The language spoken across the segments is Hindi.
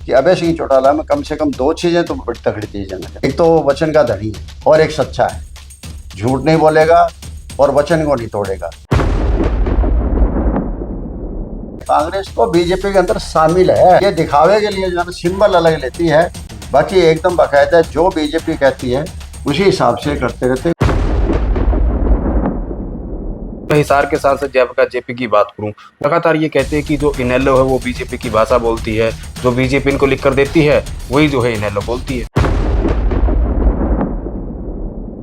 कि अभय सिंह चौटाला में कम से कम दो चीजें तो बड़ी तगड़ी चीजें हैं। एक तो वचन का धनी है और एक सच्चा है, झूठ नहीं बोलेगा और वचन को नहीं तोड़ेगा। कांग्रेस तो बीजेपी के अंदर शामिल है, ये दिखावे के लिए जो है सिंबल अलग लेती है, बाकी एकदम बाकायदा जो बीजेपी कहती है उसी हिसाब से करते रहते। हिसार के सांसद जयप्रकाश जेपी की बात करूं, लगातार ये कहते हैं कि जो इनेलो है वो बीजेपी की भाषा बोलती है, जो बीजेपी इनको लिख कर देती है वही जो है इनेलो बोलती है।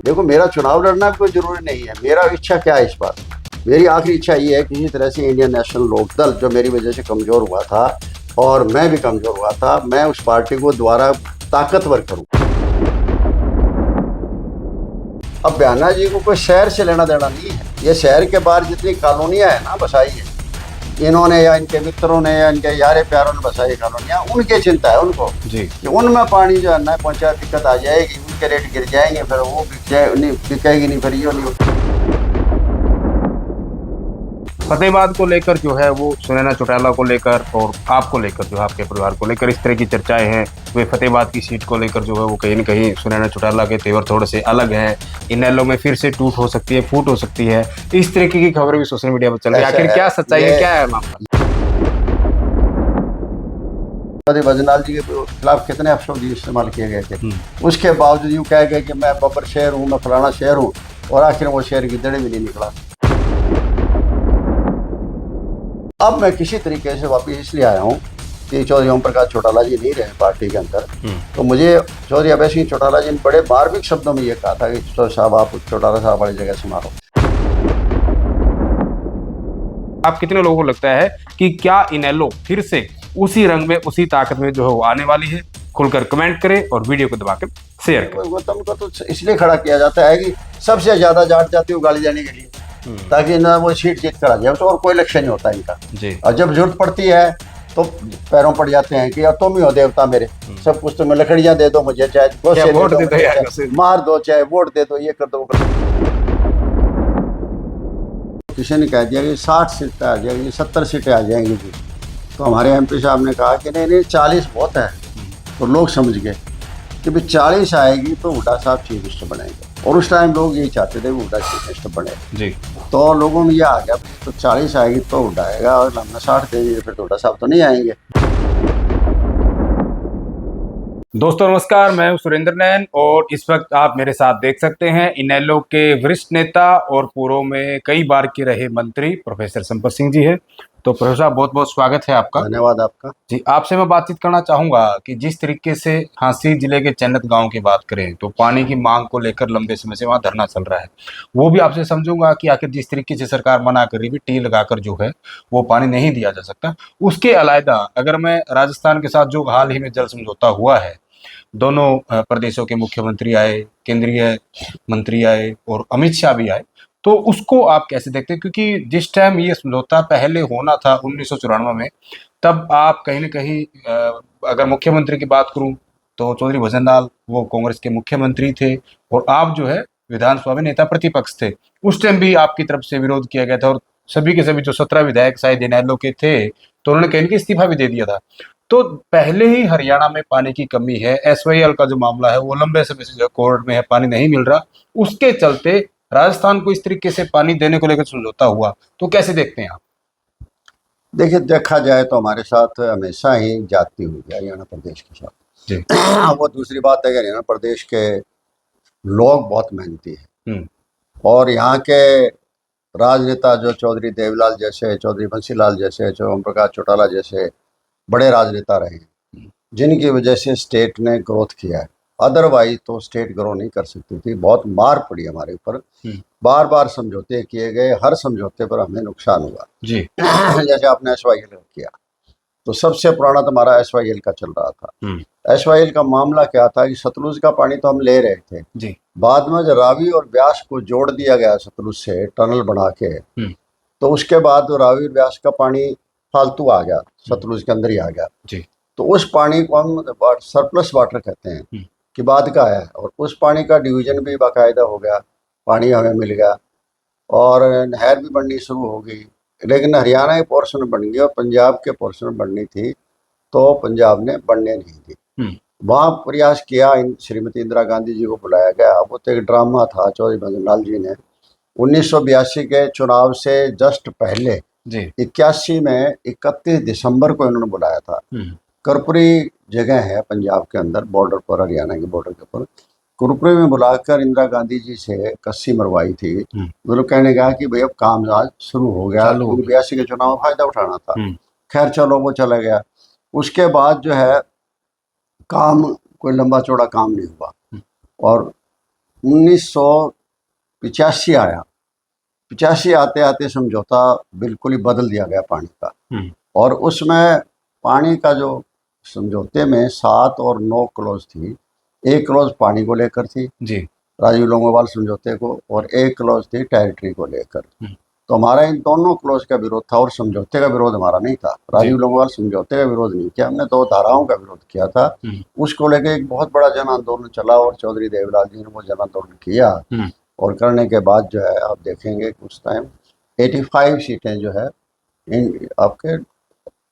देखो, मेरा चुनाव लड़ना भी कोई जरूरी नहीं है। मेरा इच्छा क्या है इस बार, मेरी आखिरी इच्छा ये है कि किसी तरह से इंडियन नेशनल लोकदल जो मेरी वजह से कमजोर हुआ था और मैं भी कमजोर हुआ था, मैं उस पार्टी को दोबारा ताकतवर करूं। अब बयाना जी को कोई शहर से लेना देना नहीं है। ये शहर के बाहर जितनी कॉलोनियां है ना बसाई है इन्होंने या इनके मित्रों ने या इनके यारे प्यारों ने बसाई कॉलोनियां, उनकी चिंता है उनको जी कि उनमें पानी जो है ना पहुंचा दिक्कत आ जाएगी, उनके रेट गिर जाएंगे, फिर वो बिकेगी नहीं, फिर ये नहीं। फतेहाबाद को लेकर जो है वो सुनैना चौटाला को लेकर और आपको लेकर जो है आपके परिवार को लेकर इस तरह की चर्चाएं हैं। वे फतेहाबाद की सीट को लेकर जो है वो कहीं न कहीं सुनैना चौटाला के तेवर थोड़े से अलग हैं। इनेलो में फिर से टूट हो सकती है, फूट हो सकती है, इस तरह की खबरें भी सोशल मीडिया पर चल रही है। आखिर क्या सच्चाई है, क्या है मामला? भजनलाल जी के खिलाफ कितने अफसर इस्तेमाल किए गए थे, उसके बावजूद यूँ कह गए कि मैं बब्बर शहर हूँ, मैं फलाना शहर हूँ, और आखिर वो शहर की दड़े भी नहीं निकला। अब मैं किसी तरीके से वापिस इसलिए आया हूँ कि चौधरी ओम प्रकाश चौटाला जी नहीं रहे पार्टी के अंदर, तो मुझे चौधरी अभय सिंह चौटाला जी ने बड़े मार्मिक शब्दों में ये कहा था कि साहब आप चौटाला साहब वाली जगह से मारो। आप कितने लोगों को लगता है कि क्या इनेलो फिर से उसी रंग में उसी ताकत में जो है वो आने वाली है? खुलकर कमेंट करें और वीडियो को दबाकर शेयर करें। गौतम को तो इसलिए खड़ा किया जाता है कि सबसे ज्यादा जाट जाति को गाली देने के लिए, ताकि ना वो सीट जीत कर आ जाए, तो और कोई लक्ष्य नहीं होता इनका जी। और जब जरूरत पड़ती है तो पैरों पड़ जाते हैं कि अब तुम ही हो देवता मेरे, सब कुछ तुम्हें लकड़ियां दे दो मुझे, चाहे वोट दे दो, चाहे मार दो, चाहे वोट दे दो, ये कर दो। किसी ने कह दिया कि 60 सीटें आ जाएंगी, 70 सीटें आ जाएंगी जी, तो हमारे एमपी साहब ने कहा कि नहीं 40 बहुत है। तो लोग समझ गए कि भाई 40 आएगी तो हुड्डा साहब चीफ मिनिस्टर बनेंगे, और उस टाइम लोग यही चाहते थे कि हुड्डा चीफ मिनिस्टर बने जी। तो लोगों में यह आ गया तो 40 आएगी तो हुड्डा आएगा, और हमने 60 दे दिए फिर तो हुड्डा साहब तो नहीं आएंगे। दोस्तों नमस्कार, मैं हूं सुरेंद्र नैन और इस वक्त आप मेरे साथ देख सकते हैं इनेलो के वरिष्ठ नेता और पूर्व में कई बार के रहे मंत्री प्रोफेसर संपत सिंह जी है। तो प्रोफेसर साहब बहुत बहुत स्वागत है आपका। धन्यवाद आपका जी। आपसे मैं बातचीत करना चाहूंगा कि जिस तरीके से झांसी जिले के चन्नत गांव की बात करें तो पानी की मांग को लेकर लंबे समय से वहां धरना चल रहा है, वो भी आपसे समझूंगा कि आखिर जिस तरीके से सरकार मना कर रही है टी लगाकर जो है वो पानी नहीं दिया जा सकता। उसके अलावा अगर मैं राजस्थान के साथ जो हाल ही में जल समझौता हुआ है, दोनों प्रदेशों के मुख्यमंत्री आए, केंद्रीय मंत्री आए और अमित शाह भी आए, तो उसको आप कैसे देखते हैं? क्योंकि जिस टाइम ये समझौता पहले होना था 1994 में, तब आप कहीं न कहीं अगर मुख्यमंत्री की बात करूं तो चौधरी भजनलाल वो कांग्रेस के मुख्यमंत्री थे और आप जो है विधानसभा में नेता प्रतिपक्ष थे। उस टाइम भी आपकी तरफ से विरोध किया गया था और सभी के सभी जो 17 विधायक शायद इनेलो के थे, तो उन्होंने कहीं इस्तीफा भी दे दिया था। तो पहले ही हरियाणा में पानी की कमी है, एसवाईएल का जो मामला है वो लंबे समय से जो कोर्ट में है, पानी नहीं मिल रहा, उसके चलते राजस्थान को इस तरीके से पानी देने को लेकर समझौता हुआ, तो कैसे देखते हैं आप? देखिए, देखा जाए तो हमारे साथ हमेशा ही जाती हुई है हरियाणा प्रदेश के साथ जी। वो दूसरी बात है कि हरियाणा प्रदेश के लोग बहुत मेहनती हैं और यहाँ के राजनेता जो चौधरी देवलाल जैसे, चौधरी बंसीलाल जैसे, चौधरी ओम प्रकाश चौटाला जैसे बड़े राजनेता रहे हैं, जिनकी वजह से स्टेट ने ग्रोथ किया है। अदरवाइज तो स्टेट ग्रो नहीं कर सकती थी। बहुत मार पड़ी हमारे ऊपर, बार बार समझौते किए गए, हर समझौते पर हमें नुकसान हुआ जी। जैसे आपने एसवाईएल किया तो सबसे पुराना तो हमारा एसवाईएल का चल रहा था। एसवाईएल का मामला क्या था कि सतलुज का पानी तो हम ले रहे थे जी। बाद में जब रावी और ब्यास को जोड़ दिया गया सतलुज से टनल बना के, तो उसके बाद रावी और ब्यास का पानी फालतू आ गया, सतलुज के अंदर ही आ गया जी। तो उस पानी को हम सरप्लस वाटर कहते हैं कि बाद का है, और उस पानी का डिवीजन भी बाकायदा हो गया, पानी हमें मिल गया और नहर भी बननी शुरू हो गई। लेकिन हरियाणा के पोर्शन बन गई और पंजाब के पोर्शन बननी थी, तो तो पंजाब ने बनने नहीं दी। वहाँ प्रयास किया, श्रीमती इंदिरा गांधी जी को बुलाया गया। वो तो एक ड्रामा था चौधरी भंजनलाल जी ने 1982 के चुनाव से जस्ट पहले 81 में 31 दिसंबर को इन्होंने बुलाया था। कर्पूरी जगह है पंजाब के अंदर, बॉर्डर पर, हरियाणा के बॉर्डर के ऊपर। कर्पूरी में बुलाकर इंदिरा गांधी जी से कस्सी मरवाई थी। वो लोग कहने गया कि भाई अब काम आज शुरू हो गया, 82 के चुनाव में फायदा उठाना था। खैर चलो, वो चला गया। उसके बाद जो है काम कोई लंबा चौड़ा काम नहीं हुआ और 1985 आया। 85 आते आते समझौता बिल्कुल ही बदल दिया गया पानी का। और उसमें पानी का जो समझौते में 7 और 9 क्लॉज थी। एक क्लॉज पानी को लेकर थी जी, राजीव लोंगोवाल समझौते को, और एक क्लॉज थी टेरिटरी को लेकर। तो हमारा इन दोनों क्लॉज का विरोध था और समझौते का विरोध हमारा नहीं था। राजीव लोंगोवाल समझौते का विरोध नहीं किया, हमने 2 धाराओं का विरोध किया था। उसको लेकर एक बहुत बड़ा जन आंदोलन चला और चौधरी देवलाल जी ने वो जन आंदोलन किया। और करने के बाद जो है आप देखेंगे कुछ टाइम 85 सीटें जो है इन आपके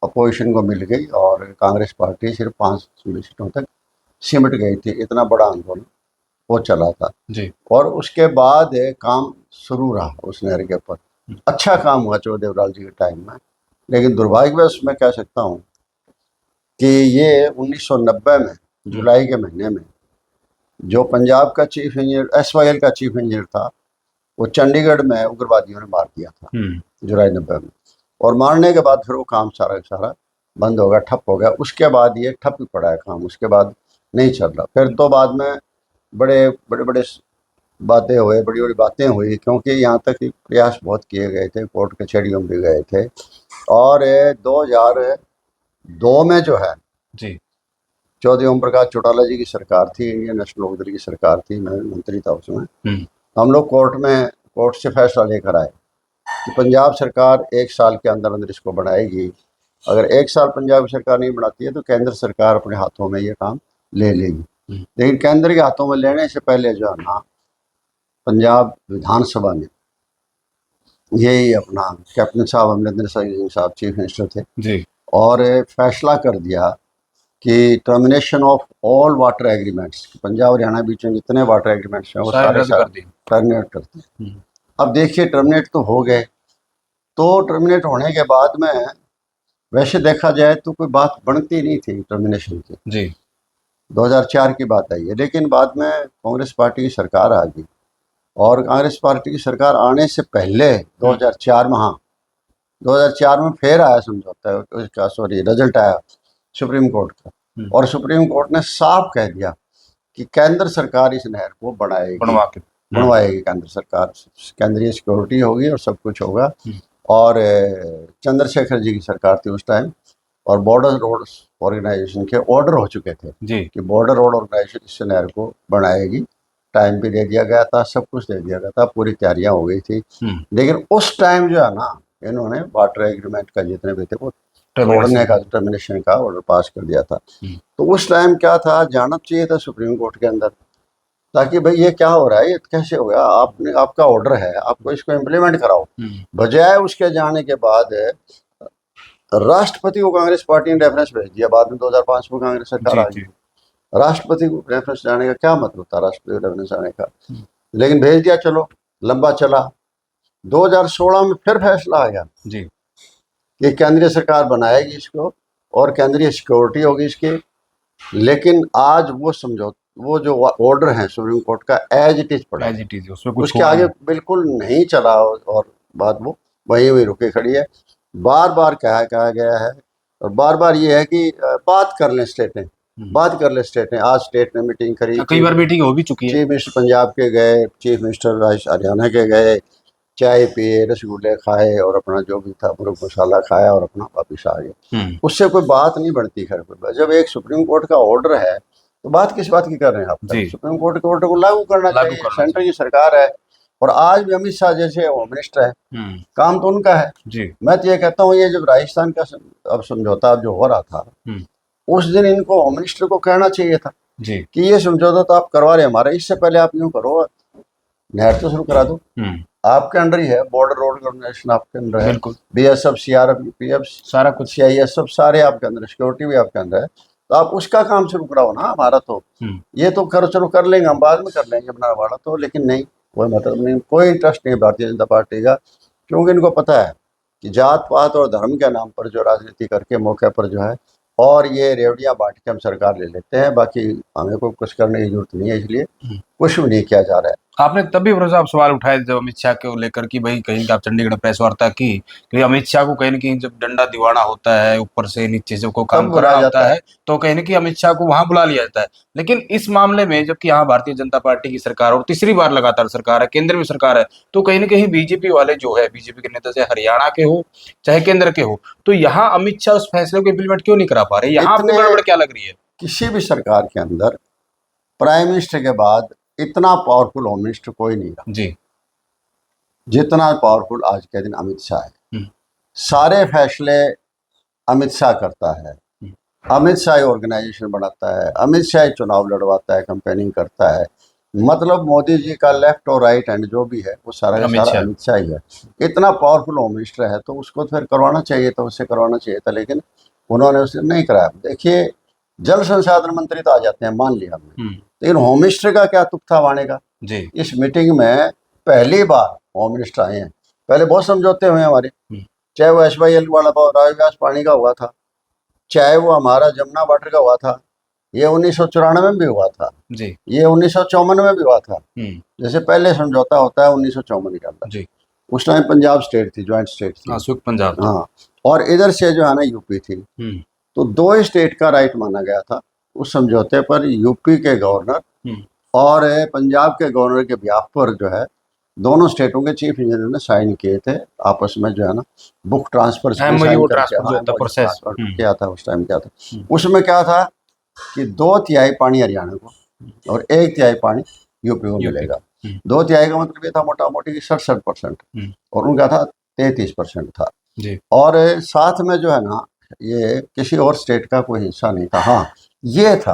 अपोजिशन को मिल गई और कांग्रेस पार्टी सिर्फ 5 सीटों तक सिमट गई थी। इतना बड़ा आंदोलन वो चला था जी। और उसके बाद काम शुरू रहा उस नहर के ऊपर। अच्छा काम हुआ चौधरी देवलाल जी के टाइम में, लेकिन दुर्भाग्यवश मैं कह सकता हूँ कि ये 1990 में जुलाई के महीने में जो पंजाब का चीफ इंजीनियर, SYL का चीफ इंजीनियर था, वो चंडीगढ़ में उग्रवादियों ने मार दिया था जुलाई 90 में। और मारने के बाद फिर वो काम सारा बंद हो गया, ठप हो गया। उसके बाद ये ठप ही पड़ा है काम, उसके बाद नहीं चल रहा। फिर तो बाद में बड़े बातें हुए, बड़ी बड़ी बातें हुई, क्योंकि यहाँ तक प्रयास बहुत किए गए थे, कोर्ट कचहरियों में भी गए थे। और 2002 में जो है जी चौधरी ओम प्रकाश चौटाला जी की सरकार थी, इंडियन नेशनल लोकदल की सरकार थी, मैं मंत्री था उसमें। हम लोग कोर्ट से फैसला लेकर आए कि पंजाब सरकार 1 साल के अंदर अंदर इसको बनाएगी। अगर 1 साल पंजाब सरकार नहीं बनाती है तो केंद्र सरकार अपने हाथों में ये काम ले लेगी। लेकिन केंद्र के हाथों में लेने से पहले जो है ना, पंजाब विधानसभा ने यही अपना कैप्टन साहब अमरिंदर सिंह साहब चीफ मिनिस्टर थे जी, और फैसला कर दिया कि termination of all water agreements, Punjab Haryana बीच में जितने वाटर एग्रीमेंट्स हैं वो सारे टर्मिनेट करते हैं। अब देखिए टर्मिनेट तो हो गए, तो टर्मिनेट होने के बाद में वैसे देखा जाए तो कोई बात बनती नहीं थी टर्मिनेशन की जी। 2004 की बात आई है, लेकिन बाद में कांग्रेस पार्टी की सरकार आ गई और कांग्रेस पार्टी की सरकार आने से पहले 2004 में 2004 में फिर आया समझौता, उसका रिजल्ट आया सुप्रीम कोर्ट का। और सुप्रीम कोर्ट ने साफ कह दिया कि केंद्र सरकार इस नहर को बनवाएगी। केंद्र सरकार, केंद्रीय सिक्योरिटी होगी और सब कुछ होगा। और चंद्रशेखर जी की सरकार थी उस टाइम, और बॉर्डर रोड ऑर्गेनाइजेशन के ऑर्डर हो चुके थे जी कि बॉर्डर रोड ऑर्गेनाइजेशन इस नहर को बनाएगी। टाइम भी दे दिया गया था, सब कुछ दे दिया गया था, पूरी तैयारियां हो गई थी। लेकिन उस टाइम जो है ना, इन्होंने वाटर एग्रीमेंट का जितने भी थे वो तोड़ने का, टर्मिनेशन का ऑर्डर पास कर दिया था। तो उस टाइम क्या था, जाना चाहिए था सुप्रीम कोर्ट के अंदर, ताकि भाई ये क्या हो रहा है, ये कैसे हो गया, आपका ऑर्डर है, आपको इसको इम्प्लीमेंट कराओ। बजाय उसके जाने के बाद राष्ट्रपति को कांग्रेस पार्टी ने रेफरेंस भेज दिया। बाद में 2005 में कांग्रेस सरकार आ गई, राष्ट्रपति को रेफरेंस जाने का क्या मतलब था, राष्ट्रपति को रेफरेंस आने का, लेकिन भेज दिया। चलो लंबा चला। 2016 में फिर फैसला आ गया जी कि केंद्रीय सरकार बनाएगी इसको और केंद्रीय सिक्योरिटी होगी इसकी। लेकिन आज वो समझौता, वो जो ऑर्डर है सुप्रीम कोर्ट का एज इट इज पड़ा, उसके आगे बिल्कुल नहीं चला और बात वो वही रुके खड़ी है। बार बार कहा गया है और बार बार ये है कि बात कर लें स्टेटें, बात कर ले स्टेटें। आज स्टेट ने मीटिंग करी, कई बार मीटिंग हो भी चुकी है। चीफ मिनिस्टर पंजाब के गए, चीफ मिनिस्टर हरियाणा के गए, चाय पिए, रसगुल्ले खाए और अपना जो भी था मुर्ग मसाला खाया और अपना वापिस आ गए। उससे कोई बात नहीं बढ़ती। खैर जब एक सुप्रीम कोर्ट का ऑर्डर है तो बात किस बात की कर रहे हैं आप? सुप्रीम कोर्ट के ऑर्डर को लागू करना चाहिए। सेंटर की सरकार है और आज भी अमित शाह जैसे होम मिनिस्टर है, काम तो उनका है जी। मैं तो ये कहता हूँ, ये जब राजस्थान का अब समझौता जो हो रहा था, उस दिन इनको होम मिनिस्टर को कहना चाहिए था जी कि ये समझौता तो आप करवा रहे हमारे, इससे पहले आप यूँ करो, नहर तो शुरू करा दो। आपके अंडर ही है, बॉर्डर रोड ऑर्गेनाइजेशन आपके अंदर है, बिल्कुल BSF CRPF सारा कुछ। CISF सारे आपके अंदर, सिक्योरिटी भी आपके अंदर है, तो आप उसका काम शुरू कराओ ना। हमारा तो ये तो चलो कर लेंगे, हम बाद में कर लेंगे अपना वाला तो, लेकिन नहीं, कोई मतलब नहीं, कोई इंटरेस्ट नहीं है भारतीय जनता पार्टी का, क्योंकि इनको पता है कि जात पात और धर्म के नाम पर जो राजनीति करके मौके पर जो है, और ये रेवड़ियाँ बांट के हम सरकार ले लेते हैं, बाकी हमें को कुछ करने की जरूरत नहीं है, इसलिए कुछ भी नहीं किया जा रहा है। आपने तभी फिरोज साहब सवाल उठाए जब अमित शाह को लेकर कि भाई कहीं आप चंडीगढ़ में प्रेस वार्ता की कि अमित शाह को कहीं ना कहीं जब डंडा दिवाना होता है ऊपर से नीचे से को काम तब करना बुलाया होता जाता है तो कहीं ना कहीं अमित शाह को वहां बुला लिया जाता है। लेकिन इस मामले में जबकि यहाँ भारतीय जनता पार्टी की सरकार और तीसरी बार लगातार सरकार है, केंद्र में सरकार है, तो कहीं ना कहीं बीजेपी वाले जो है, बीजेपी के नेता चाहे हरियाणा के हो चाहे केंद्र के हो, तो यहाँ अमित शाह उस फैसले को इम्प्लीमेंट क्यों नहीं करा पा रहे? यहाँ आपको इतने गड़बड़ क्या लग रही है? किसी भी सरकार के अंदर प्राइम मिनिस्टर के बाद इतना पावरफुल होम मिनिस्टर कोई नहीं रहा जी जितना पावरफुल आज के दिन अमित शाह है। सारे फैसले अमित शाह करता है, अमित शाह ऑर्गेनाइजेशन बनाता है, अमित शाह चुनाव लड़वाता है, कैंपेनिंग करता है, मतलब मोदी जी का लेफ्ट और राइट हैंड जो भी है वो सारा का सारा अमित शाह ही है। इतना पावरफुल होम मिनिस्टर है तो उसको तो फिर करवाना चाहिए था, उससे करवाना चाहिए था, लेकिन उन्होंने उसे नहीं कराया। देखिए, जल संसाधन मंत्री तो आ जाते हैं, मान लिया हमने, लेकिन होम मिनिस्टर का क्या तुक था आने का? जी इस मीटिंग में पहली बार होम मिनिस्टर आए हैं, पहले बहुत समझौते हुए हमारे, चाहे वो SYL वाला रावी व्यास पानी का हुआ था, चाहे वो हमारा जमुना वाटर का हुआ था, ये 1994 में भी हुआ था जी, ये 1954 में भी हुआ था। जैसे पहले समझौता होता है 1954 के अंदर जी, उस टाइम पंजाब स्टेट थी, ज्वाइंट स्टेट थी, संयुक्त पंजाब। हाँ, और इधर से जो है ना यूपी थी, तो 2 स्टेट का राइट माना गया था उस समझौते पर। यूपी के गवर्नर और पंजाब के गवर्नर के ब्याह पर जो है दोनों स्टेटों के चीफ इंजीनियर ने साइन किए थे आपस में, जो है ना बुक ट्रांसफर किया था उस टाइम। क्या था उसमें? क्या था कि 2/3 पानी हरियाणा को और 1/3 पानी यूपी को मिलेगा। 2/3 का मतलब ये था मोटा मोटी 67%, और उनका था 33% था जी। और साथ में जो है ना ये किसी और स्टेट का कोई हिस्सा नहीं था। हाँ, ये था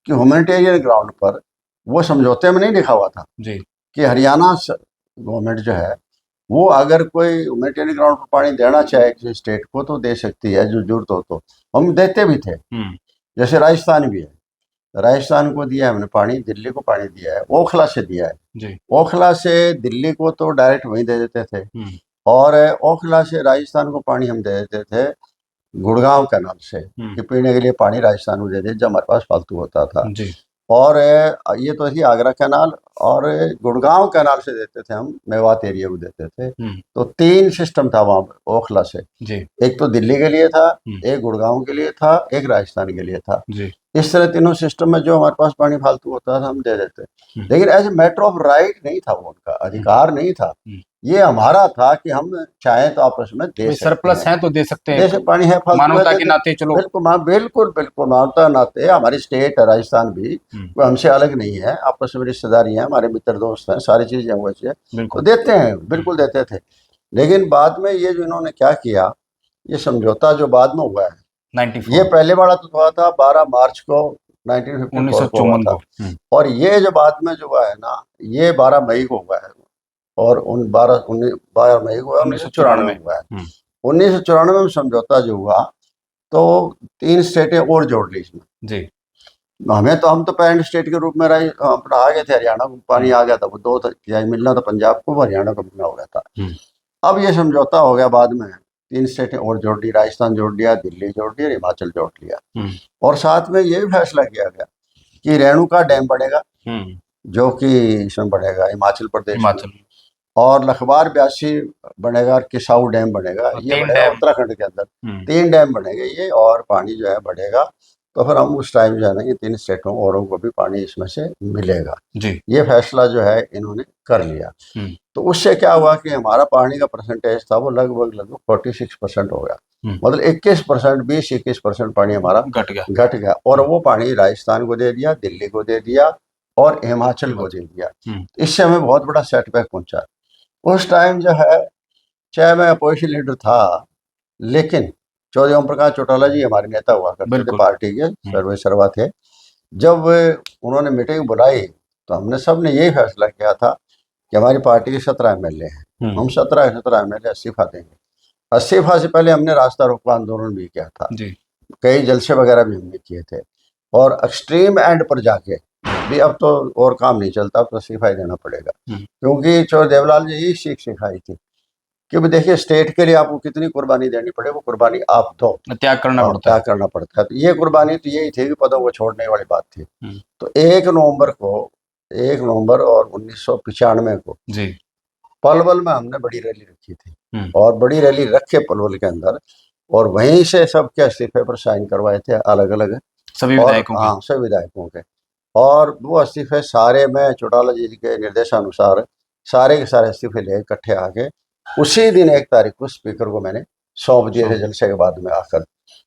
कि ह्यूमैनिटेरियन ग्राउंड पर वो समझौते में नहीं लिखा हुआ था जी कि हरियाणा गवर्नमेंट जो है वो अगर कोई ह्यूमैनिटेरियन ग्राउंड पर पानी देना चाहे किसी स्टेट को तो दे सकती है, जो जरूरत हो तो। हम देते भी थे, जैसे राजस्थान भी है, राजस्थान को दिया है हमने पानी, दिल्ली को पानी दिया है, ओखला से दिया है जी। ओखला से दिल्ली को तो डायरेक्ट वहीं दे देते थे, और ओखला से राजस्थान को पानी हम दे देते थे गुड़गांव कैनाल से, कि पीने के लिए पानी राजस्थान को दे दे जब हमारे पास फालतू होता था जी। और ये तो थी आगरा कैनाल, और गुड़गांव कैनाल से देते थे हम, मेवात एरिया को देते थे। तो 3 सिस्टम था वहाँ ओखला से जी। एक तो दिल्ली के लिए था, एक गुड़गांव के लिए था, एक राजस्थान के लिए था जी। इस तरह तीनों सिस्टम में जो हमारे पास पानी फालतू होता था हम दे देते, लेकिन as a matter of right नहीं था, वो उनका अधिकार नहीं था, ये हमारा था कि हम चाहें तो आपस में दे सकते सरप्लस है तो दे सकते हैं, जैसे पानी है मानवता के नाते। चलो बिल्कुल बिल्कुल मानवता नाते, हमारी स्टेट है राजस्थान भी, कोई हमसे अलग नहीं है, आपस में रिश्तेदारी है, हमारे मित्र दोस्त हैं, सारी चीजें वैसे तो देते हैं, बिल्कुल देते थे। लेकिन बाद में ये जो इन्होंने क्या किया, ये समझौता जो बाद में हुआ है 94, ये पहले वाला तो हुआ था 12 मार्च को 1954 को, और ये जो बाद में जो हुआ है ना ये 12 मई को हुआ है, और 12 मई को 1994 में हुआ है। 1994 में समझौता जो हुआ तो 3 स्टेटें और जोड़ ली इसमें जी। हम तो पेरेंट स्टेट के रूप में अपना आ गए थे, हरियाणा को पानी आ गया था, वो 2/3 मिलना था पंजाब को, हरियाणा को मिलना हो गया था। अब ये समझौता हो गया बाद में, 3 स्टेटें और जोड़ ली, राजस्थान जोड़ लिया, दिल्ली जोड़ लिया, हिमाचल जोड़ लिया, और साथ में ये भी फैसला किया गया कि रेणुका डैम बनेगा, जो कि इसमें बनेगा हिमाचल प्रदेश में, और लखबार ब्यासी बनेगा, और किसाऊ डैम बनेगा, ये बनेगा उत्तराखंड के अंदर, 3 डैम बनेंगे ये, और पानी जो है बढ़ेगा, तो फिर हम उस टाइम जो है ना ये 3 स्टेटों औरों को भी पानी इसमें से मिलेगा जी। ये फैसला जो है इन्होंने कर लिया। तो उससे क्या हुआ कि हमारा पानी का परसेंटेज था वो लगभग 46% हो गया, मतलब 21%, 20-21% पानी हमारा घट गया, और वो पानी राजस्थान को दे दिया, दिल्ली को दे दिया, और हिमाचल को दे दिया। इससे हमें बहुत बड़ा सेटबैक पहुंचा। उस टाइम जो है, चाहे मैं अपोजिशन लीडर था, लेकिन चौधरी ओम प्रकाश चौटाला जी हमारे नेता हुआ करते थे, पार्टी के सर्वे सर्वा थे। जब उन्होंने मीटिंग बुलाई तो हमने सब ने यही फैसला किया था कि हमारी पार्टी के 17 MLA हैं, हम 17 MLA इस्तीफा देंगे। इस्तीफा से पहले हमने रास्ता रोको आंदोलन भी किया था जी। कई जलसे वगैरह भी हमने किए थे, और एक्सट्रीम एंड पर जाके भी अब तो और काम नहीं चलता, अब तो इस्तीफा ही देना पड़ेगा। क्योंकि चौधरी देवलाल जी यही सीख सिखाई थी कि भाई देखिए स्टेट के लिए आपको कितनी कुर्बानी देनी पड़े, वो कुर्बानी आप दो, त्याग करना पड़ता त्याग है। करना पड़ता है। तो ये कुर्बानी तो यही थी कि पदों को छोड़ने वाली बात थी। तो 1 नवंबर और 1995 को जी। पलवल में हमने बड़ी रैली रखी थी, और बड़ी रैली रखे पलवल के अंदर, और वहीं से सबके इस्तीफे पर साइन करवाए थे अलग अलग सभी और विधायकों के। हाँ सभी विधायकों के, और वो इस्तीफे सारे मैं चौटाला जी के निर्देशानुसार सारे के सारे इस्तीफे ले इकट्ठे आके उसी दिन 1 तारीख को स्पीकर को मैंने सौंप दिए थे जलसे के बाद में आकर,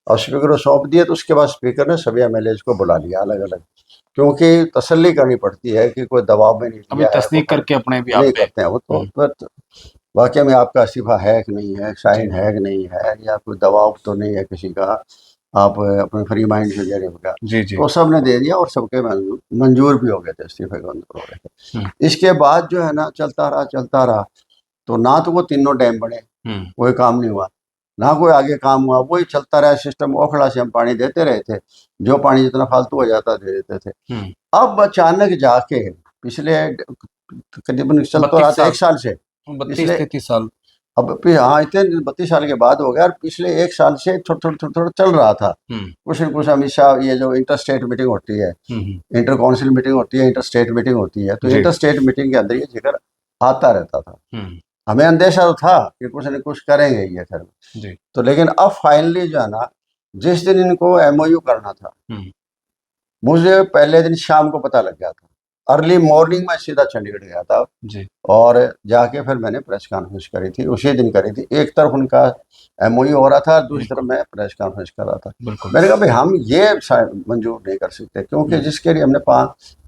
और स्पीकर को सौंप दिए। तो उसके बाद स्पीकर ने सभी MLA को बुला लिया अलग अलग, क्योंकि तसल्ली करनी पड़ती है कि कोई दबाव में नहीं अभी लिया है, तस्दीक करके अपने भी आप नहीं पे। करते हैं वो तो वाकई में आपका इस्तीफा है कि नहीं है, साइन है कि नहीं है, या कोई दबाव तो नहीं है किसी का, आप अपने फ्री माइंड से दे रहे होगा। जी जी। तो सब ने दे दिया और सबके मंजूर भी हो गए थे, इस्तीफे को मंजूर हो गए थे। इसके बाद जो है ना चलता रहा, तो ना तो वो तीनों डैम बने, कोई काम नहीं हुआ, ना कोई आगे काम हुआ, वही चलता रहा सिस्टम। ओखला से हम पानी देते रहे थे, जो पानी जितना फालतू हो जाता दे देते थे। अब अचानक जाके पिछले करीबन चल तो रहा था 1 साल से, 32-33 साल। अब हाँ इतने 32 साल के बाद हो गया, और पिछले 1 साल से थोड़ा चल रहा था कुछ न कुछ। हमेशा ये जो इंटर स्टेट मीटिंग होती है, इंटर काउंसिल मीटिंग होती है, इंटर स्टेट मीटिंग होती है, तो इंटर स्टेट मीटिंग के अंदर ये जिक्र आता रहता था। हमें अंदेशा तो था कि कुछ न कुछ करेंगे ये खैर। तो लेकिन अब फाइनली जो है ना, जिस दिन इनको MOU करना था, मुझे पहले दिन शाम को पता लग गया था, अर्ली मॉर्निंग में सीधा चंडीगढ़ गया था जी। और जाके फिर मैंने प्रेस कॉन्फ्रेंस करी थी, उसी दिन करी थी। एक तरफ उनका MOU हो रहा था, दूसरी तरफ मैं प्रेस कॉन्फ्रेंस कर रहा था। मैंने कहा भाई हम ये मंजूर नहीं कर सकते, क्योंकि जिसके लिए हमने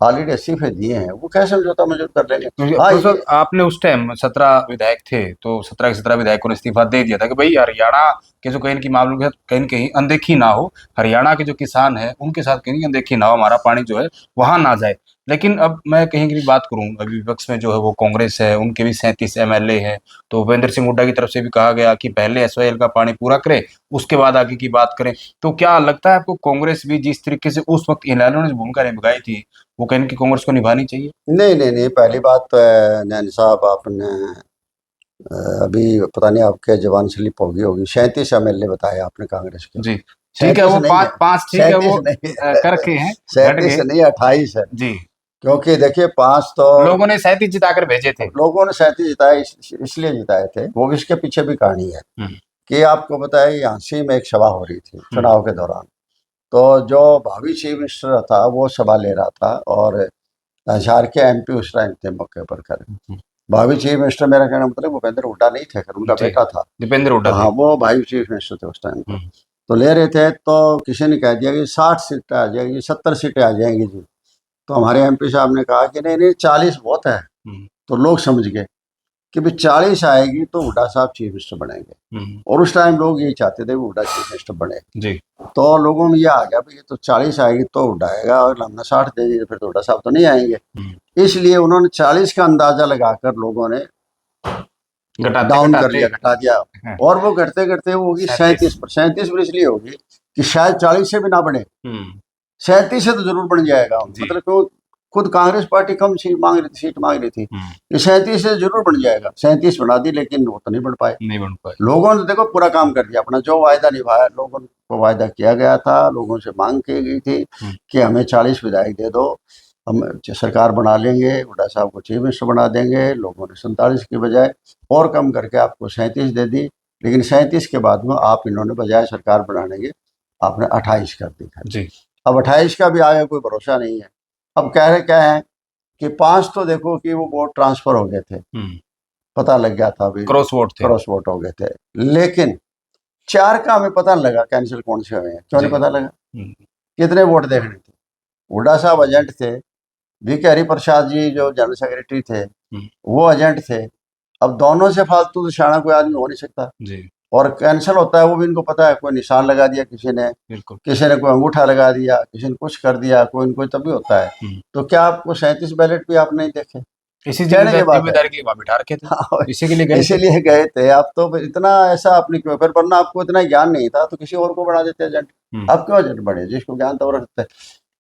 ऑलरेडी इस्तीफे दिए हैं वो कैसे समझौता मंजूर कर लेंगे। हाँ, तो आपने उस टाइम 17 विधायक थे, तो 17 के 17 विधायकों ने इस्तीफा दे दिया था कि भाई हरियाणा के जो कहीं की मामलों के साथ कहीं कहीं अनदेखी ना हो, हरियाणा के जो किसान है उनके साथ कहीं अनदेखी ना हो, हमारा पानी जो है वहां ना जाए। लेकिन अब मैं कहीं की बात करूं, अभी विपक्ष में जो है वो कांग्रेस है, उनके भी 37 MLA हैं। तो भूपेंद्र सिंह हुड्डा की तरफ से भी कहा गया कि पहले SYL का पानी पूरा करें, उसके बाद आगे की बात करें। तो क्या लगता है आपको कांग्रेस भी जिस तरीके से उस वक्त इन्होंने भूमिका निभाई थी, वो कहीं की कांग्रेस को निभानी चाहिए? नहीं, पहली बात तो नैन साहब, आपने अभी पता नहीं आपके जवान स्लिप होगी 37 MLA बताए आपने कांग्रेस के। जी ठीक है, वो पांच ठीक है, वो कर रखे हैं, 37 नहीं 28 है जी। क्योंकि देखिए 5 तो लोगों ने 37 जिताकर भेजे थे। लोगों ने 37 जिताए, इसलिए जिताए थे। वो इसके पीछे भी कहानी है कि आपको पता है झांसी में एक सभा हो रही थी चुनाव के दौरान, तो जो भावी चीफ मिनिस्टर था वो सभा ले रहा था, और झार के MP उस टाइम थे मौके पर खड़े। भावी चीफ मिनिस्टर, मेरा कहना मतलब भूपेंद्र हुड्डा नहीं थे, उनका बेटा था दीपेंद्र हुड्डा। हाँ, वो भावी चीफ मिनिस्टर थे उस टाइम पर। तो ले रहे थे, तो किसी ने कह दिया कि 60 सीटें आ जाएंगी, 70 सीटें आ जाएंगी जी। तो हमारे MP साहब ने कहा कि नहीं 40 बहुत है। तो लोग समझ गए कि भाई 40 आएगी तो हुड्डा साहब चीफ मिनिस्टर बनेंगे, और उस टाइम लोग यही चाहते थे हुड्डा चीफ मिनिस्टर बने जी। तो लोगों में ये आ गया भाई तो 40 आएगी तो हुड्डा आएगा, और हमने 60 दे दी फिर तो हुड्डा साहब तो नहीं आएंगे। इसलिए उन्होंने 40 का अंदाजा लगाकर लोगों ने डाउन कर लिया, घटा दिया, और वो घटते घटते होगी 37 पर। 37 पर इसलिए होगी कि शायद 40 से भी ना बढ़े, 37 से तो जरूर बन जाएगा। मतलब तो खुद कांग्रेस पार्टी कम सीट मांग रही थी कि 37 से जरूर बन जाएगा। 37 बना दी, लेकिन वो तो नहीं बन पाए। लोगों ने देखो पूरा काम कर दिया अपना, जो वायदा निभाया। लोगों को वायदा किया गया था, लोगों से मांग की गई थी कि हमें 40 विधायक दे दो, हम सरकार बना लेंगे, हुड्डा साहब को चीफ मिनिस्टर बना देंगे। लोगों ने 47 की बजाय और कम करके आपको 37 दे दी, लेकिन 37 के बाद में आप इन्होंने बजाय सरकार बनाने के आपने 28 कर दी जी। अब 28 का भी आगे कोई भरोसा नहीं है। अब कह रहे क्या है कि 5 तो देखो कि वो वोट ट्रांसफर हो गए थे, पता लग गया था, अभी क्रॉस वोट हो गए थे, लेकिन 4 का हमें पता नहीं लगा कैंसिल कौन से हुए हैं। क्यों नहीं पता लगा? कितने वोट देखने थे? हुड्डा साहब एजेंट थे, VK हरिप्रसाद जी जो जनरल सेक्रेटरी थे वो एजेंट थे। अब दोनों से फालतू तो शाना कोई आदमी हो नहीं सकता जी। और कैंसिल होता है वो भी इनको पता है, कोई निशान लगा दिया किसी ने, कोई अंगूठा लगा दिया, किसी ने कुछ कर दिया, कोई न कोई तभी होता है। तो क्या आपको 37 बैलेट भी आप नहीं देखे? इसी कहने की बात है। जिम्मेदारी के लिए वहां बिठा रखे थे, हाँ, इसी के लिए गए थे। इसीलिए गए थे। अब तो इतना ऐसा अपनी क्यों, फिर वरना आपको इतना ज्ञान नहीं था तो किसी और को बना देते एजेंट। हम्म, अब क्यों एजेंट बने, जिसको ज्ञान तो वो रखते हैं।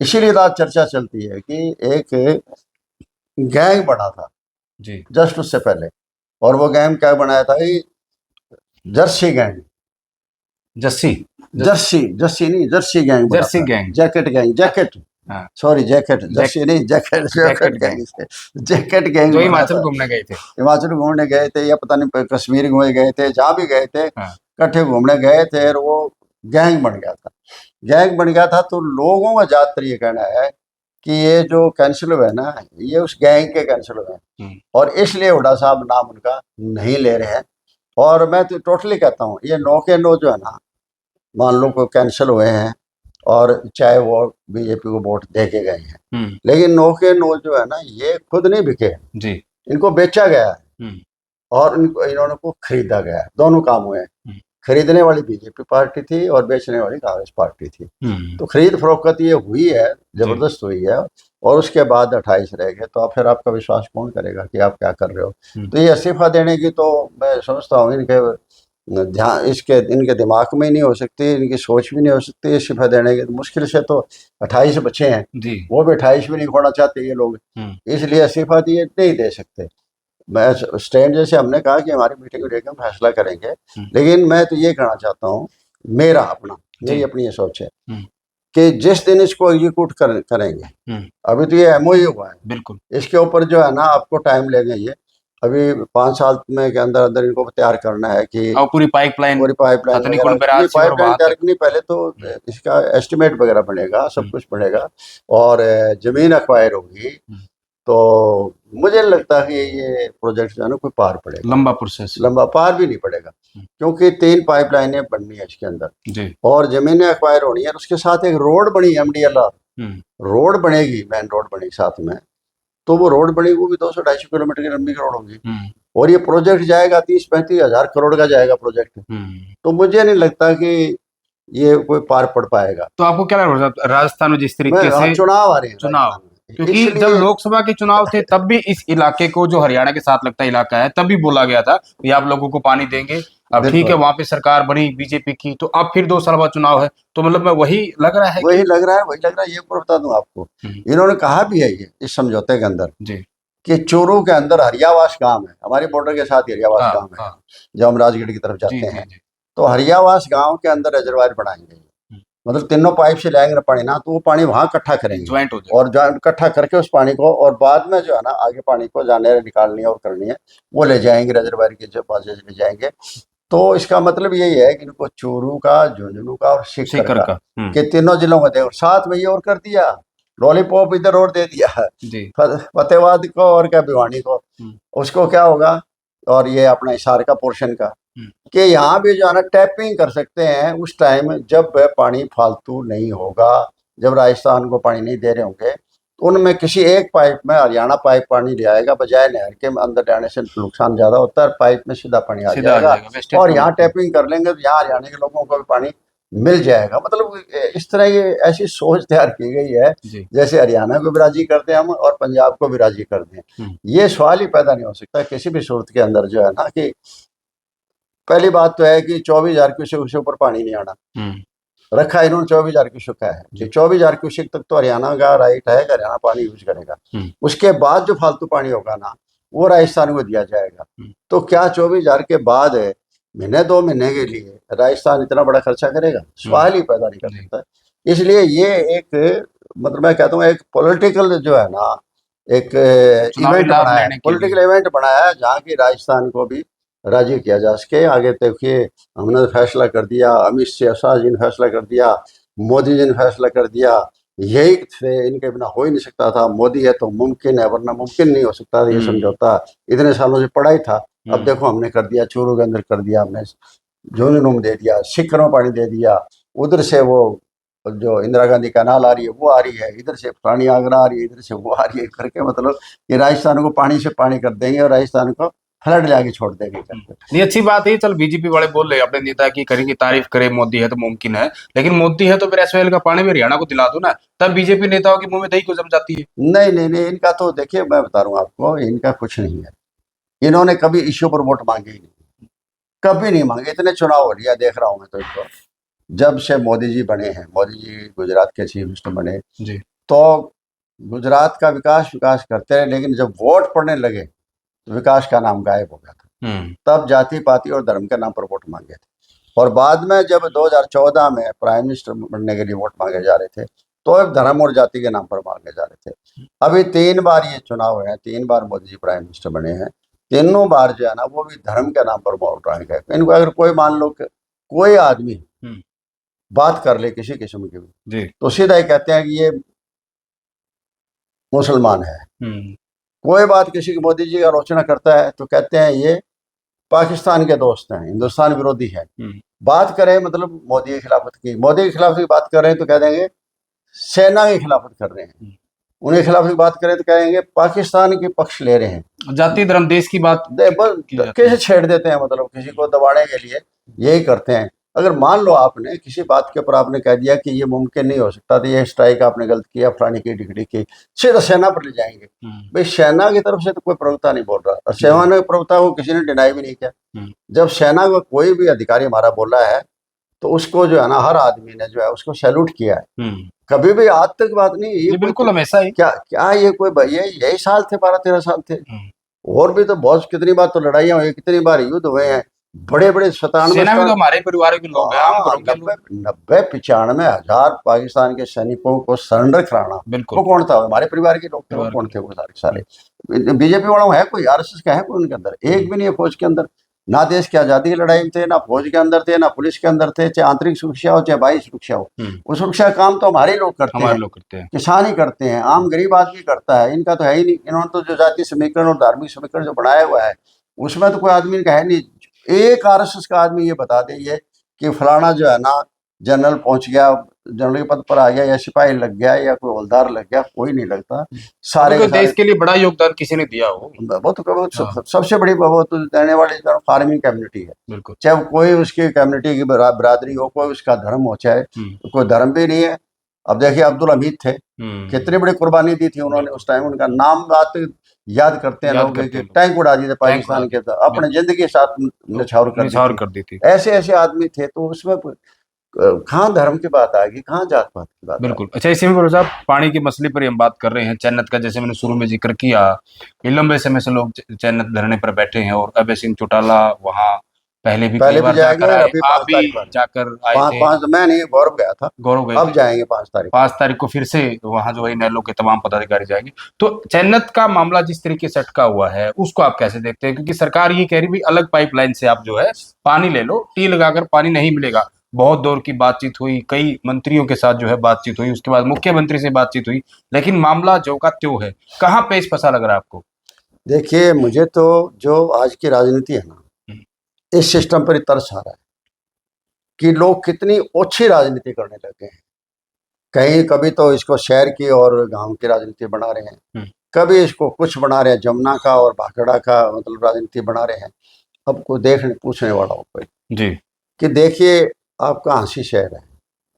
इसीलिए तो आज चर्चा चलती है कि एक गैंग बना था जी। जस्ट उससे पहले, और वो गैंग क्या बनाया था कि Jersey gang, Jassi, Jersey Jersey नहीं, जर्सी गैंग बना जर्सी था। गैंग। जैकेट गैंग, जैकेट, हाँ, सॉरी जैकेट, जर्सी नहीं, jacket, jacket jacket gang, gang, jacket gang जो बना हिमाचल था। घूमने गए थे। हिमाचल घूमने गए थे या पता नहीं कश्मीर घूमने गए थे, जहाँ भी गए थे हाँ, इकट्ठे घूमने गए थे, और वो गैंग बन गया था। गैंग बन गया था तो लोगों का ज़्यादातर ये कहना है कि ये जो कैंसिल हुए ना, ये उस गैंग के कैंसिल हुए हैं, हम्म, और इसलिए हुड्डा साहब नाम उनका नहीं ले रहे हैं। और मैं तो टोटली कहता हूँ ये नो के नो जो है ना, मान लो को कैंसिल हुए हैं, और चाहे वो बीजेपी को वोट दे के गए हैं, हम्म, लेकिन नो के नो जो है ना, ये खुद नहीं बिके, जी। इनको बेचा गया है, हम्म, और इनको इन्होंने को खरीदा गया है। दोनों काम हुए हैं। हम्म, खरीदने वाली बीजेपी पार्टी थी और बेचने वाली कांग्रेस पार्टी थी। हम्म, तो खरीद फरोख्त ये हुई है, जी। जबरदस्त हुई है, और उसके बाद 28 रह गए, तो आप फिर आपका विश्वास कौन करेगा कि आप क्या कर रहे हो। हम्म, तो ये इस्तीफा देने की तो मैं समझता हूँ इनके ध्यान, इसके इनके दिमाग में ही नहीं हो सकती, इनकी सोच भी नहीं हो सकती इस्तीफा देने की। तो मुश्किल से तो 28 बचे हैं, जी। वो भी 28 भी नहीं खोना चाहते ये लोग, हम्म, इसलिए इस्तीफा दिए नहीं दे सकते। मैं स्टैंड जैसे हमने कहा कि हमारी मीटिंग में लेकर फैसला करेंगे, लेकिन मैं तो ये कहना चाहता हूँ, मेरा अपना, मेरी जी। अपनी ये सोच है हम्म, कि जिस दिन इसको एग्जीक्यूट करेंगे, हम्म, अभी तो ये एमओयू हुआ है, बिल्कुल। इसके ऊपर जो है ना आपको टाइम लेंगे ये, अभी 5 साल में के अंदर अंदर इनको तैयार करना है कि और पूरी पाइपलाइन पूरी पाइपलाइन हथनी वगैरह, कुंड पूरी बैराज से और पाइपलाइन वहां तैयार तक। करनी, पहले तो हम्म, इसका एस्टिमेट वगैरह बनेगा, सब हम्म, कुछ बनेगा, और जमीन एक्वायर होगी। हम्म, तो मुझे नहीं लगता कि ये प्रोजेक्ट जो है ना कोई पार पड़ेगा, लंबा प्रोसेस। लंबा पार भी नहीं पड़ेगा, क्योंकि 3 पाइपलाइनें बननी है इसके अंदर, जी। और जमीनें एक्वायर होनी है, और उसके साथ एक रोड बनी, MDLR हम्म, रोड बनेगी, मेन रोड बनी साथ में। तो वो रोड बनेगी, वो भी 200-250 किलोमीटर की लंबी रोड होगी, हम्म, और ये प्रोजेक्ट जाएगा 30-35 हजार करोड़ का जाएगा प्रोजेक्ट। हम्म। तो मुझे नहीं लगता कि ये कोई पार पड़ पाएगा। तो आपको क्या लग रहा है राजस्थान में जिस मैं तरीके से चुनाव आ रहे हैं चुनाव, राजस्थान में, क्योंकि जब इसलिए लोकसभा के चुनाव थे तब भी इस इलाके को, जो हरियाणा के साथ लगता इलाका है, तब भी बोला गया था कि आप लोगों को पानी देंगे। अब ठीक है, बिल्कुल वहां पे सरकार बनी बीजेपी की, तो अब फिर 2 साल बाद चुनाव है, तो मतलब मैं वही लग रहा है वही कि। लग रहा है, वही लग रहा है। ये मैं बता दूं आपको, इन्होंने कहा भी है ये इस समझौते के अंदर जी। कि चूरू के अंदर हरियावास गांव है, हमारे बॉर्डर के साथ ही हरियावास हाँ, गांव है, हाँ, जब हम राजगढ़ की तरफ जी, जाते जी, हैं, जी। तो हरियावास गांव के अंदर रिजर्वायर बनाएंगे। मतलब तीनों पाइप से लाएंगे ना पानी ना, तो वो पानी वहां इकट्ठा करेंगे, ज्वाइंट हो जाएगा। और ज्वाइंट इकट्ठा करके उस पानी को, और बाद में जो है ना आगे पानी को जाने निकालनी है और करनी है, वो ले जाएंगे रिजर्वायर के पास ले जाएंगे। तो इसका मतलब यही है कि इनको चूरू का, झुंझुनू का और सीकर सीकर का, का। के तीनों जिलों को दे, साथ में ये और कर दिया, लॉलीपॉप इधर और दे दिया है, जी। फतेहाबाद को और क्या भिवानी को। उसको क्या होगा, और ये अपना हिसार का पोर्शन का, कि यहाँ भी जो है ना टैपिंग कर सकते हैं उस टाइम जब पानी फालतू नहीं होगा, जब राजस्थान को पानी नहीं दे रहे होंगे, तो उनमें किसी एक पाइप में हरियाणा पाइप पानी ले आएगा, बजाय नहर के अंदर जाने से नुकसान ज़्यादा होता है, पाइप में सीधा पानी आ सीधा आ जाएगा, जाएगा, वेस्टेज और कम यहाँ होता है। टैपिंग कर लेंगे तो यहाँ हरियाणा के लोगों को भी पानी मिल जाएगा। मतलब इस तरह की ऐसी सोच तैयार की गई है, जी। जैसे हरियाणा को भी राजी कर दें हम और पंजाब को भी राजी कर दें। ये सवाल ही पैदा नहीं हो सकता किसी भी सूरत के अंदर जो है ना, कि पहली बात तो है कि 24,000 क्यूसेक से ऊपर पानी नहीं आना, रखा है इन्होंने 24,000 क्यूसेक का है, कि 24,000 क्यूसेक तक तो हरियाणा का राइट है कि हरियाणा पानी यूज करेगा। उसके बाद जो फालतू पानी होगा ना, वो राजस्थान को दिया जाएगा। तो क्या 24,000 के बाद महीने 2 महीने के लिए राजस्थान इतना बड़ा खर्चा करेगा? सवाल ही पैदा नहीं कर सकता। इसलिए ये एक, मतलब मैं कहता हूँ एक पॉलिटिकल जो है ना, एक चुनावी इवेंट लाभ बनाया है, लेने के लिए। पॉलिटिकल इवेंट बनाया है, जहाँ की राजस्थान को भी राजी किया जा सके। आगे देखिए, हमने फैसला कर दिया, अमित शाह जी ने फैसला कर दिया, मोदी जी ने फैसला कर दिया, यही थे, इनके बिना हो ही नहीं सकता था। मोदी है तो मुमकिन है, वरना मुमकिन नहीं हो सकता था ये समझौता, इतने सालों से पड़ा ही था। अब देखो हमने कर दिया, चूरू के अंदर कर दिया हमने, झुंझुनू में दे दिया, सीकर में पानी दे दिया, उधर से वो जो इंदिरा गांधी कैनाल आ रही है वो आ रही है, इधर से पुरानी आगरा आ रही है, इधर से वो आ रही है, करके मतलब ये राजस्थान को पानी से पानी कर देंगे और राजस्थान को फ्लड लाके छोड़ देंगे करके। नहीं, अच्छी बात है। चल बीजेपी वाले बोल रहे हैं अपने नेता की करेंगे तारीफ करे, मोदी है तो मुमकिन है, लेकिन मोदी है तो फिर एसवाईएल का पानी भी हरियाणा को दिला दो ना, तब बीजेपी नेताओं के मुंह में दही को जम जाती है। नहीं नहीं नहीं, इनका तो देखिए मैं बता रहा हूँ आपको, इनका कुछ नहीं है। इन्होंने कभी इश्यू पर वोट मांगे ही नहीं, कभी नहीं मांगे। इतने चुनाव हो लिया, देख रहा हूँ मैं तो इनको, जब से मोदी जी बने हैं, मोदी जी गुजरात के चीफ मिनिस्टर बने जी। तो गुजरात का विकास विकास करते रहे, लेकिन जब वोट पड़ने लगे तो विकास का नाम गायब हो गया था। तब जाति पाति और धर्म के नाम पर वोट मांगे थे, और बाद में जब 2014 में प्राइम मिनिस्टर बनने के लिए वोट मांगे जा रहे थे तो अब धर्म और जाति के नाम पर मांगे जा रहे थे। अभी 3 बार ये चुनाव है, 3 बार मोदी जी प्राइम मिनिस्टर बने हैं, तीनों बार जो है ना वो भी धर्म के नाम पर वोट मांगे गए। इनको अगर कोई मान लो कि कोई आदमी बात कर ले किसी किस्म की भी तो सीधा ही कहते हैं कि ये मुसलमान है। कोई बात किसी की मोदी जी की आलोचना करता है तो कहते हैं ये पाकिस्तान के दोस्त हैं, हिंदुस्तान विरोधी है। बात करें मतलब मोदी की खिलाफत की, मोदी के खिलाफ की बात कर रहे हैं तो कह देंगे सेना की खिलाफत कर रहे हैं, उनके खिलाफ की बात करें तो कहेंगे पाकिस्तान के पक्ष ले रहे हैं। जाति धर्म देश की बात कैसे छेड़ देते हैं, मतलब किसी को दबाने के लिए यही करते हैं। अगर मान लो आपने किसी बात के ऊपर आपने कह दिया कि ये मुमकिन नहीं हो सकता, तो ये स्ट्राइक आपने गलत किया, फलानी की डिग्री की, सीधा सेना पर ले जाएंगे। भाई सेना की तरफ से तो कोई प्रवक्ता नहीं बोल रहा, और सेना के प्रवक्ता को किसी ने डिनाई भी नहीं किया। जब सेना का कोई भी अधिकारी हमारा बोला है तो उसको जो है ना हर आदमी ने जो है उसको सैल्यूट किया है। कभी भी आज तक बात नहीं ये बिल्कुल हमेशा ही क्या ये कोई यही साल थे, 12-13 साल थे, और भी तो बहुत कितनी बार तो लड़ाइयाँ हुई, कितनी बार युद्ध हुए हैं, बड़े बड़े 97 तो हमारे परिवार के लोग हैं, 90-95 हजार पाकिस्तान के सैनिकों को सरेंडर कराना वो कौन था? हमारे परिवार के लोग थे। वो कौन थे? वो सारे बीजेपी वालों है कोई, आरएसएस का है कोई उनके अंदर? एक भी नहीं है फौज के अंदर। ना देश की आजादी की लड़ाई में थे, ना फौज के अंदर थे, ना पुलिस के अंदर थे। चाहे आंतरिक सुरक्षा हो चाहे बाह्य सुरक्षा हो, वो सुरक्षा काम तो हमारे लोग करते हैं, किसान ही करते हैं, आम गरीब आदमी करता है। इनका तो है ही नहीं। इन्होंने तो जो जातीय समीकरण और धार्मिक समीकरण जो बनाया हुआ है उसमें तो कोई आदमी का है नहीं। एक आरएसएस का आदमी ये बता दे ये कि फलाना जो है ना जनरल पहुंच गया, जनरल के पद पर आ गया, या सिपाही लग गया, या कोई हवलदार लग गया, कोई नहीं लगता। सारे तो देश के लिए बड़ा योगदान किसी ने दिया हो, वो तो सबसे बड़ी बहुत देने वाली फार्मिंग कम्युनिटी है। चाहे कोई उसकी कम्युनिटी की बिरादरी हो, कोई उसका धर्म हो, चाहे कोई धर्म भी नहीं है। अब देखिए अब्दुल हमीद थे, कितनी बड़ी कुर्बानी दी थी उन्होंने उस टाइम। उनका नाम बात याद करते हैं लोग, टैंक उड़ा दिए थे पाकिस्तान के, अपने जिंदगी साथ निछावर कर दी थी। ऐसे ऐसे आदमी थे, तो उसमें कहाँ धर्म की बात आ गई, कहाँ जात पात की बात? बिल्कुल। अच्छा, इसी में साहब पानी के मसले पर हम बात कर रहे हैं, चैनत का, जैसे मैंने शुरू में जिक्र किया कि लंबे समय से लोग चैनत धरने पर बैठे हैं, और अभय सिंह चौटाला वहाँ पहले भी जाकर आए, आप भी जाकर आए थे। मैं नहीं, गौरव गया था। गौरव गए, अब जाएंगे 5 तारीख को फिर से वहाँ जो है नैलो के तमाम पदाधिकारी जाएंगे। तो चैनत का मामला जिस तरीके से अटका हुआ है उसको आप कैसे देखते हैं? क्योंकि सरकार ये कह रही भी अलग पाइपलाइन से आप जो है पानी ले लो, टी लगाकर पानी नहीं मिलेगा। बहुत दौर की बातचीत हुई, कई मंत्रियों के साथ जो है बातचीत हुई, उसके बाद मुख्यमंत्री से बातचीत हुई, लेकिन मामला जो का त्यों है। कहाँ पेच फंसा लग रहा है आपको? देखिए मुझे तो जो आज की राजनीति है ना, इस सिस्टम पर तरस आ रहा है कि लोग कितनी ओछी राजनीति करने लगे हैं। कहीं कभी तो इसको शहर की और गांव की राजनीति बना रहे हैं, कभी इसको कुछ बना रहे हैं जमुना का और भाखड़ा का मतलब राजनीति बना रहे हैं। अब कोई देखने पूछने वाला हो कोई जी कि देखिए आपका आंसी शहर है,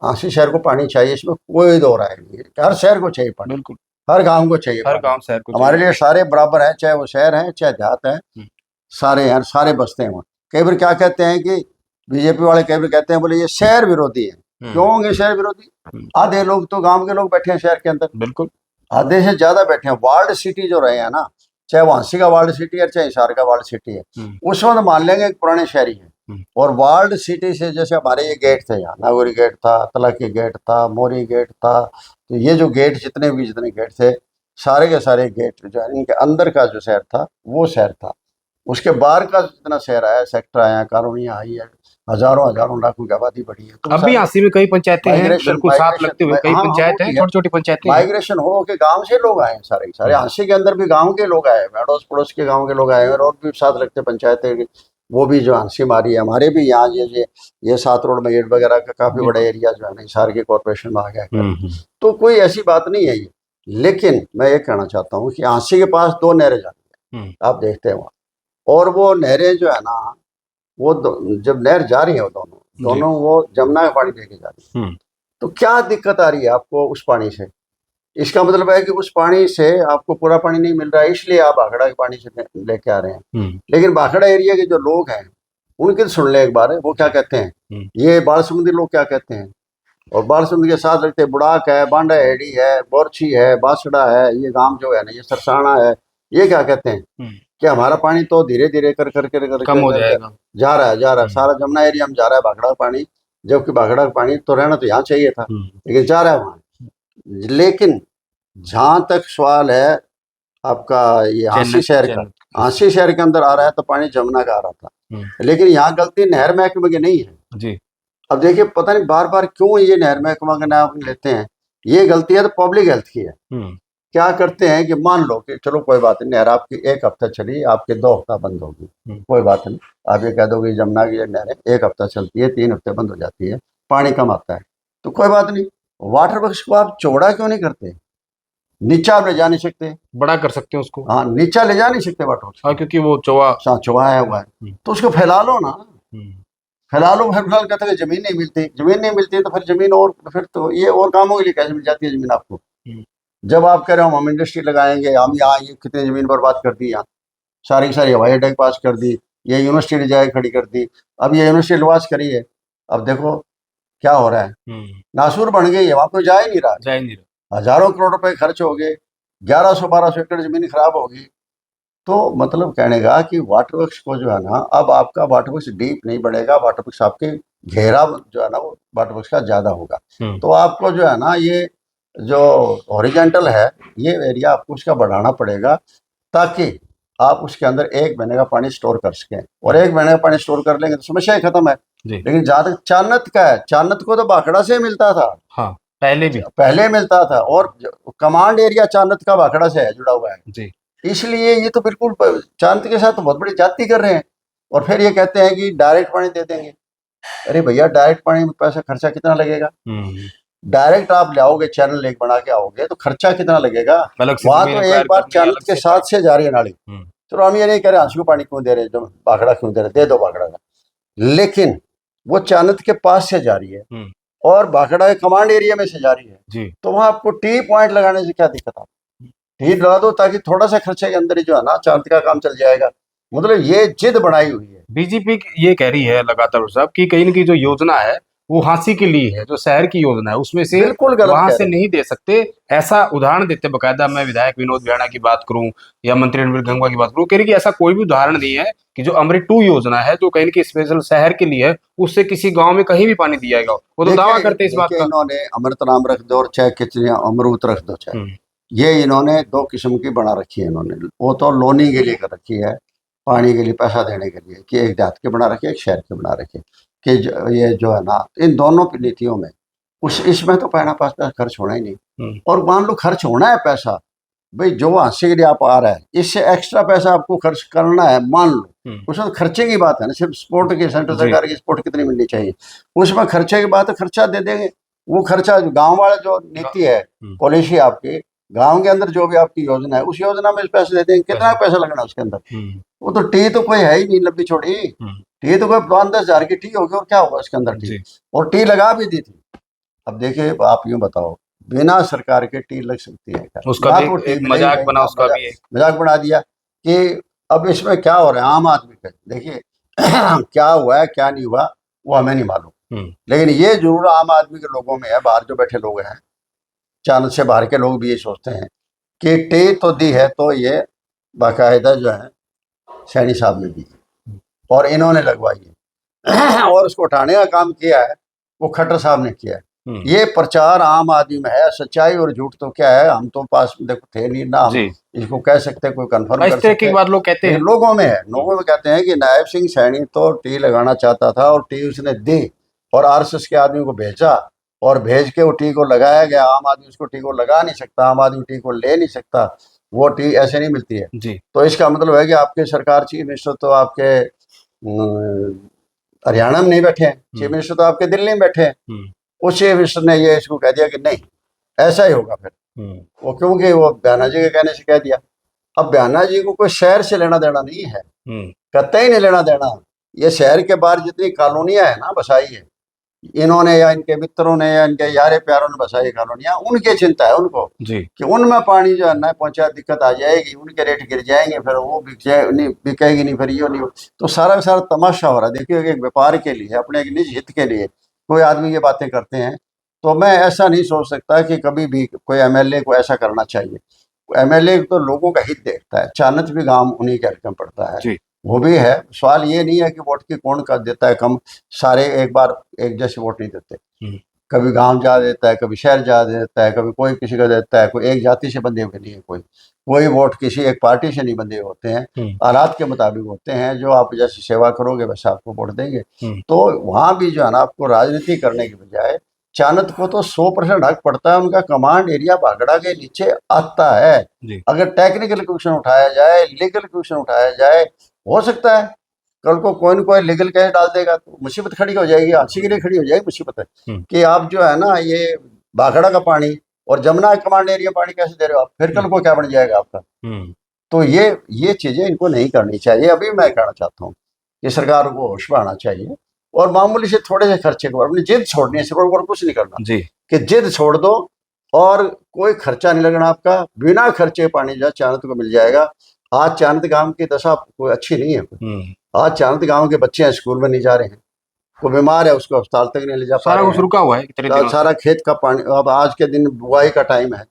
आंसी शहर को पानी चाहिए, इसमें कोई दो राय नहीं है। हर शहर को चाहिए पानी, बिल्कुल हर गांव को चाहिए, हर गांव शहर को हमारे लिए सारे बराबर हैं, चाहे वो शहर है चाहे देहात है, सारे हैं, सारे बसते हैं वहाँ। कई बार क्या कहते हैं कि बीजेपी वाले कई बार कहते हैं बोले ये शहर विरोधी है। क्यों होंगे शहर विरोधी? आधे लोग तो गांव के लोग बैठे हैं शहर के अंदर, बिल्कुल आधे से ज्यादा बैठे हैं। वार्ड सिटी जो रहे हैं ना, चाहे वांसी का वार्ड सिटी है चाहे हिसार का वार्ड सिटी है, उसमें तो मान लेंगे पुराने शहरी है। और वार्ड सिटी से जैसे हमारे ये गेट थे, यहाँ नागौरी गेट था, तलाकी गेट था, मोरी गेट था, तो ये जो गेट जितने गेट थे सारे के सारे गेट जो है इनके अंदर का जो शहर था वो शहर था। उसके बाहर का जितना शहर आया, सेक्टर आया, कॉलोनियाँ आई है, हजारों लाखों की आबादी बढ़ी है। तो अब भी आंसी में कई पंचायतें हैं, बिल्कुल साथ लगते हुए कई पंचायत हैं, छोटी छोटी पंचायतें। माइग्रेशन हो के गांव से लोग आए, सारे आंसी के अंदर भी गांव के लोग आए, अड़ोस पड़ोस के गांव के लोग आए, और भी साथ लगते पंचायतें वो भी जो आंसी मारी है। हमारे भी यहाँ ये 7 रोड में गेट वगैरह का काफी बड़ा एरिया जो है ना हिसार के कॉर्पोरेशन में आ गया। तो कोई ऐसी बात नहीं है ये, लेकिन मैं ये कहना चाहता हूँ कि आंसी के पास 2 नहरें जाती है, आप देखते हैं वहाँ और वो नहरें जो है ना, वो जब नहर जा रही है वो दोनों वो जमुना का पानी लेके जा रही है, तो क्या दिक्कत आ रही है आपको उस पानी से? इसका मतलब है कि उस पानी से आपको पूरा पानी नहीं मिल रहा है, इसलिए आप भाखड़ा के पानी से लेके आ रहे हैं। लेकिन भाखड़ा एरिया के जो लोग हैं उनके तो सुन ले एक बार, वो क्या कहते हैं, ये बालसमुंदी लोग क्या कहते हैं, और बालसमुंदी के साथ लगते बुड़ाक है, बांडा हेड़ी है, बोरछी है, बासड़ा है, ये गांव जो है ना, ये सरसाना है, ये क्या कहते हैं कि हमारा पानी तो धीरे धीरे कर कर कर कर कम हो जाएगा, जा रहा है सारा जमुना एरिया में जा रहा है भाखड़ा का पानी, जबकि भाखड़ा का पानी तो रहना तो यहाँ चाहिए था, लेकिन जा रहा है वहाँ। लेकिन जहां तक सवाल है आपका ये हांसी शहर का, हांसी शहर के अंदर आ रहा है तो पानी जमुना का आ रहा था, लेकिन यहाँ गलती नहर महकमे की नहीं है जी। अब देखिए पता नहीं बार बार क्यों ये नहर महकमा का नाम लेते हैं, ये गलती है तो पब्लिक हेल्थ की है। क्या करते हैं कि मान लो कि चलो कोई बात नहीं, नहर आपकी 1 हफ्ता चली, आपके 2 हफ्ता बंद होगी, कोई बात नहीं, आप ये कह दो कि जमुना की नहरें 1 हफ्ता चलती है, 3 हफ्ते बंद हो जाती है, पानी कम आता है, तो कोई बात नहीं, वाटर वर्क्स को आप चौड़ा क्यों नहीं करते? नीचा आप ले जा नहीं सकते, बड़ा कर सकते हैं उसको, हाँ नीचा ले जा नहीं सकते वाटर वर्क्स, हाँ क्योंकि वो चौवा आया हुआ है, तो उसको फैला लो ना, फैला लो। फिलहाल कहते हैं जमीन नहीं मिलती, जमीन नहीं मिलती तो फिर जमीन, और फिर तो ये और कामों के लिए कैसे मिल जाती है जमीन आपको? जब आप कह रहे हो हम इंडस्ट्री लगाएंगे, हम यहाँ ये कितनी जमीन बर्बाद कर दी, यहाँ सारी की सारी हवाई अड्डे पास कर दी, ये यूनिवर्सिटी जाए खड़ी कर दी, अब ये यूनिवर्सिटी लवास करी है, अब देखो क्या हो रहा है, नासूर बन गई है, वहां कोई जा ही नहीं रहा, हजारों करोड़ रुपए खर्च हो गए, 1100-1200 एकड़ जमीन खराब होगी। तो मतलब कहने का कि वाटर वर्क्स को जो है ना, अब आपका वाटर वर्क्स डीप नहीं बढ़ेगा, वाटर वर्क्स आपके घेरा जो है ना वो वाटर वर्क्स का ज्यादा होगा, तो आपको जो है ना ये जो हॉरिजॉन्टल है ये एरिया आपको उसका बढ़ाना पड़ेगा, ताकि आप उसके अंदर 1 महीने का पानी स्टोर कर सकें, और 1 महीने का पानी स्टोर कर लेंगे तो समस्या ही खत्म है। लेकिन जहाँ तक चानत का है, चानत को तो भाखड़ा से मिलता था, हाँ पहले मिलता था, और कमांड एरिया चानत का भाखड़ा से है, जुड़ा हुआ है जी। इसलिए ये तो बिल्कुल चांद के साथ तो बहुत बड़ी जाति कर रहे हैं, और फिर ये कहते हैं कि डायरेक्ट पानी दे देंगे। अरे भैया डायरेक्ट पानी में पैसा खर्चा कितना लगेगा? डायरेक्ट आप लाओगे, चैनल लेक बना के आओगे तो खर्चा कितना लगेगा? वहां तो एक बार चैनल के साथ से जा रही है नाली, चलो हम ये नहीं कह रहे आंसू को पानी क्यों दे रहे, जो भाखड़ा क्यों दे रहे, दे दो भाखड़ा का, लेकिन वो चानत के पास से जा रही है और भाखड़ा कमांड एरिया में से जा रही है, तो वहां आपको टी पॉइंट लगाने से क्या दिक्कत है? टी लगा दो, ताकि थोड़ा सा खर्चे के अंदर ही जो है ना चांद का काम चल जाएगा। मतलब ये जिद बनाई हुई है बीजेपी, ये कह रही है लगातार साहब कि कहीं न कहीं जो योजना है वो हांसी के लिए है, जो शहर की योजना है उसमें से वहां से नहीं दे सकते, ऐसा उदाहरण देते बकायदा। मैं विधायक विनोद बियाणा की बात करूं या मंत्री रणवीर गंगवा की बात करूं, कह रही कि ऐसा कोई भी उदाहरण नहीं है कि जो अमृत 2 योजना है जो कहीं की स्पेशल शहर के लिए है, उससे किसी गांव में कहीं भी पानी दिया जाएगा। वो तो दावा करते इस बात का, इन्होंने अमृत नाम रख दो और चाहे किचने अमरूत रख दो, चाहे ये इन्होंने 2 किस्म की बना रखी है इन्होंने, वो तो लोनी के लिए कर रखी है, पानी के लिए पैसा देने के लिए, कि एक देहात के बना रखे, एक शहर के बना रखे, कि ये जो है ना इन दोनों नीतियों में इसमें तो पैसा पैसा खर्च होना ही नहीं, और मान लो खर्च होना है पैसा, भाई जो हांसी के लिए आप आ रहा है इससे एक्स्ट्रा पैसा आपको खर्च करना है, मान लो उसमें खर्चे की बात है ना, सिर्फ स्पोर्ट के सेंटर सरकार की स्पोर्ट कितनी मिलनी चाहिए, उसमें खर्चे की बात है, खर्चा दे देंगे, वो खर्चा गांव वाला जो नीति है पॉलिसी आपकी, गांव के अंदर जो भी आपकी योजना है उस योजना में पैसे दे देंगे, कितना पैसा लगना उसके अंदर, वो तो टी तो कोई है ही नहीं लंबी छोड़ी, टी तो कोई 5-10 हज़ार की टी होगी, और क्या होगा उसके अंदर टी, और टी लगा भी दी थी। अब देखिए आप यूं बताओ, बिना सरकार के टी लग सकती है क्या? उसका भी एक मजाक बना, उसका भी मजाक बना दिया कि अब इसमें क्या हो रहा है आम आदमी का, देखिए क्या हुआ है क्या नहीं हुआ वो हमें नहीं मालूम, लेकिन ये जरूर आम आदमी के लोगों में है, बाहर जो बैठे लोग हैं, चांद से बाहर के लोग भी ये सोचते हैं कि टी तो दी है तो ये बाकायदा जो है सैनी साहब ने दी और इन्होंने लगवाई है और उसको उठाने का काम किया है वो खट्टर साहब ने किया है। ये प्रचार आम आदमी में है, सच्चाई और झूठ तो क्या है, हम तो पास देखो थे नहीं ना, हम इसको कह सकते कोई कंफर्म कर सकते, बात लोग कहते हैं, लोगों में है, लोगों में कहते हैं कि नायब सिंह सैनी तो टी लगाना चाहता था और टी उसने दी और आरएसएस के आदमी को भेजा और भेज के वो टी को लगाया गया, आम आदमी उसको टी को लगा नहीं सकता, आम आदमी टी को ले नहीं सकता, वो टी ऐसे नहीं मिलती है जी। तो इसका मतलब है कि आपके सरकार चीफ मिनिस्टर तो आपके हरियाणा में नहीं बैठे हैं, चीफ मिनिस्टर तो आपके दिल्ली में बैठे हैं, उस चीफ मिनिस्टर ने ये इसको कह दिया कि नहीं ऐसा ही होगा, फिर वो क्योंकि वो बयाना जी के कहने से कह दिया। अब बयाना जी को कोई शहर से लेना देना नहीं है, कतई नहीं लेना देना। ये शहर के बाहर जितनी कॉलोनियां है ना बसाई है इन्होंने या इनके मित्रों ने या इनके यारे प्यारों ने बसाई कॉलोनियां, उनकी चिंता है उनको जी कि उनमें पानी जो है ना पहुंचा दिक्कत आ जाएगी, उनके रेट गिर जाएंगे, फिर वो नहीं बिकेगी नहीं, फिर ये नहीं तो सारा का सारा तमाशा हो रहा है। देखिए एक व्यापार के लिए अपने एक निज हित के लिए कोई आदमी ये बातें करते हैं, तो मैं ऐसा नहीं सोच सकता कि कभी भी कोई एमएलए को ऐसा करना चाहिए। एमएलए तो लोगों का हित देखता है, चाणक्य भी गांव उन्हीं के हल्के में पड़ता है, जी वो भी है। सवाल ये नहीं है कि वोट की कौन का देता है कम, सारे एक बार एक जैसे वोट नहीं देते। कभी गांव जा देता है, कभी शहर जा देता है, कभी कोई किसी का देता है। कोई एक जाति से बंधे हुए नहीं है, कोई वोट किसी एक पार्टी से नहीं बंधे होते हैं, हालात के मुताबिक होते हैं। जो आप जैसी सेवा करोगे वैसे आपको वोट देंगे। तो वहाँ भी जो है ना आपको राजनीति करने की बजाय चाणक्य को तो 100% हक पड़ता है, उनका कमांड एरिया भागड़ा के नीचे आता है। अगर टेक्निकल क्वेश्चन उठाया जाए, लीगल क्वेश्चन उठाया जाए, हो सकता है कल को कोई न कोई लीगल केस डाल देगा तो मुसीबत खड़ी हो जाएगी, हादसे के लिए खड़ी हो जाएगी मुसीबत है कि आप जो है ना ये भाखड़ा का पानी और जमुना कमांड एरिया पानी कैसे दे रहे हो आप, फिर कल को क्या बन जाएगा आपका। तो ये चीजें इनको नहीं करनी चाहिए। अभी मैं कहना चाहता हूँ कि सरकार को होश में आना चाहिए और मामूली से थोड़े से खर्चे को अपनी जिद छोड़नी है, सिर्फ और कुछ नहीं करना जी कि जिद छोड़ दो और कोई खर्चा नहीं लगना आपका, बिना खर्चे पानी जो चाणक्य को मिल जाएगा। आज चाणक्य गांव की दशा कोई अच्छी नहीं है। आज चाणक्य गांव के बच्चे स्कूल में नहीं जा रहे हैं, कोई बीमार है उसको अस्पताल तक नहीं ले जा पा सारा रहे कुछ रुका हुआ है इतने हैं। दिनों से। सारा खेत का पानी, अब आज के दिन बुआई का टाइम है,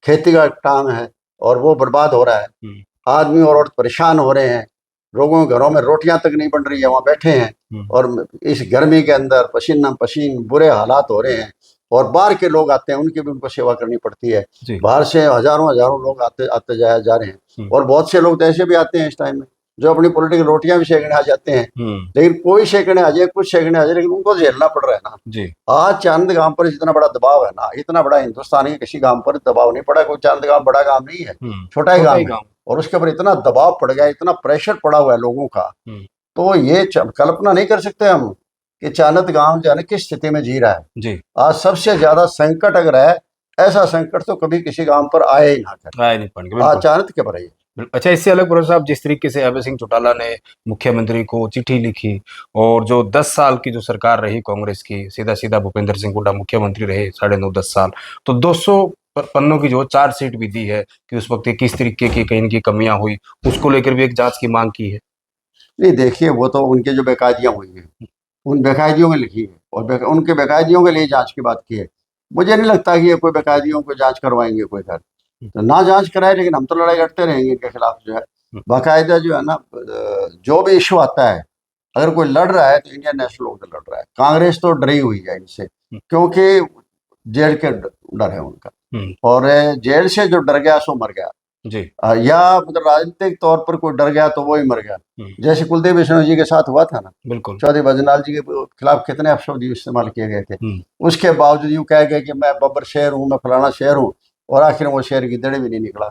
खेती का टाइम है और वो बर्बाद हो रहा है। आदमी और औरत परेशान हो रहे हैं, लोगों के घरों में रोटियां तक नहीं बन रही है, वहाँ बैठे हैं और इस गर्मी के अंदर पसीना पसीन बुरे हालात हो रहे हैं। और बाहर के लोग आते हैं, उनकी भी उनको सेवा करनी पड़ती है। बाहर से हजारों हजारों लोग आते आते जाया जा रहे हैं और बहुत से लोग तो ऐसे भी आते हैं इस टाइम में जो अपनी पॉलिटिकल रोटियां भी सेकने आ जाते हैं। लेकिन कोई सेकने आ जाए, कुछ सेकने आ जाए, लेकिन उनको झेलना पड़ रहा है ना। आज चांद गांव पर इतना बड़ा दबाव है ना, इतना बड़ा हिंदुस्तान के किसी गांव पर दबाव नहीं पड़ा। कोई चांद गांव बड़ा गांव नहीं है, छोटा ही गांव है और उसके ऊपर इतना दबाव पड़ गया, इतना प्रेशर पड़ा हुआ है लोगों का। तो ये कल्पना नहीं कर सकते हम कि चाणक्य गांव जो है ना किस स्थिति में जी रहा है जी। आज सबसे ज्यादा संकट अगर है, ऐसा संकट तो कभी किसी गांव पर आया ही ना कर, आया नहीं पड़ आज चाणक्य के पर है। अच्छा, इससे अलग प्रोफेसर साहब, जिस तरीके से अभय सिंह चौटाला ने मुख्यमंत्री को चिट्ठी लिखी और जो 10 साल की जो सरकार रही कांग्रेस की, सीधा सीधा भूपेंद्र सिंह हुड्डा मुख्यमंत्री रहे 9.5-10 साल, तो 200 पन्नों की जो चार्जशीट भी दी है कि उस वक्त किस तरीके की कहीं की कमियां हुई, उसको लेकर भी एक जांच की मांग की है। नहीं देखिए, वो तो उनके जो बेकायदियां हुई हैं उन बेकायदियों में लिखी है और उनके बेकायदियों के लिए जांच की बात की है। मुझे नहीं लगता कि ये कोई बेकायदियों को जांच करवाएंगे कोई घर, तो ना जांच कराए, लेकिन हम तो लड़ाई लड़ते रहेंगे इनके खिलाफ। जो है बाकायदा जो है ना, जो भी इशू आता है, अगर कोई लड़ रहा है तो इंडियन नेशनल लोकदल लड़ रहा है। कांग्रेस तो डरी हुई है इनसे, क्योंकि जेल के डर है उनका, और जेल से जो डर गया सो मर गया जी। या मतलब राजनीतिक तौर पर कोई डर गया तो वो ही मर गया, जैसे कुलदीप बिश्नोई जी के साथ हुआ था ना। बिल्कुल, चौधरी भजनलाल जी के खिलाफ कितने अपशब्द इस्तेमाल किए गए थे, उसके बावजूद यूँ कह गए कि मैं बब्बर शेर हूँ, मैं फलाना शेर हूँ, और आखिर वो शेर की दड़े भी नहीं निकला।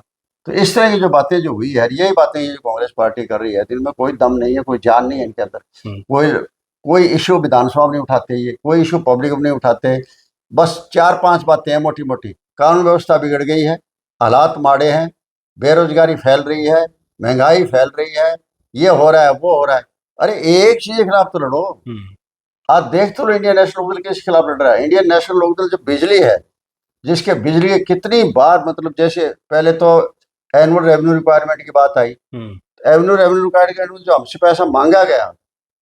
तो इस तरह की जो बातें जो हुई है, यही बातें जो कांग्रेस पार्टी कर रही है, इनमें कोई दम नहीं है, कोई जान नहीं है इनके अंदर। कोई इशू विधानसभा में नहीं उठाते, ये कोई इशू पब्लिक में नहीं उठाते। बस 4-5 बातें हैं मोटी मोटी। कानून व्यवस्था बिगड़ गई है, हालात माड़े हैं, बेरोजगारी फैल रही है, महंगाई फैल रही है, ये हो रहा है वो हो रहा है। अरे एक चीज के खिलाफ तो लड़ो। आज देख तो लो इंडियन नेशनल लोकदल किसके खिलाफ लड़ रहा है। इंडियन नेशनल लोकदल जो बिजली है, जिसके बिजली के कितनी बार मतलब जैसे पहले तो एनुअल रेवेन्यू रिक्वायरमेंट की बात आई, एनुअल रेवेन्यू रिक्वायरमेंट जो हमसे पैसा मांगा गया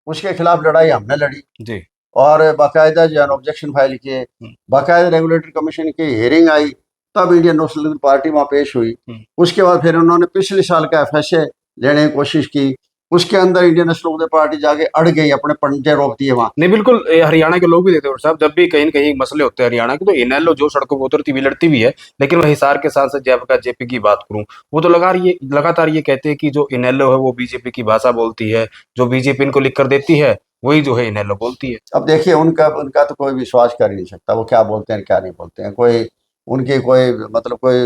उसके खिलाफ लड़ाई हमने लड़ी जी। और बाकायदा जो है ऑब्जेक्शन फाइल किए, बाकायदा रेगुलेटरी कमीशन की हियरिंग आई, तब इंडियन नेशनल पार्टी वहाँ पेश हुई। उसके बाद फिर उन्होंने पिछले साल का FSA लेने की कोशिश की, उसके अंदर इंडियन नेशनल पार्टी जाके अड़ गई, अपने पंजे रोक दिए वहाँ। नहीं बिल्कुल, हरियाणा के लोग भी देते हैं साहब, जब भी कहीं न कहीं मसले होते हैं हरियाणा के, तो इनेलो जो सड़कों पर उतरती भी लड़ती भी है। लेकिन वह हिसार के सांसद जयप्रकाश JP की बात करूं, वो तो लगातार ये कहते हैं कि जो इनेलो है वो बीजेपी की भाषा बोलती है, जो बीजेपी इनको लिख कर देती है वही जो है इनेलो बोलती है। अब देखिए, उनका तो कोई विश्वास कर ही नहीं सकता, वो क्या बोलते हैं क्या नहीं बोलते हैं। कोई उनकी कोई मतलब कोई,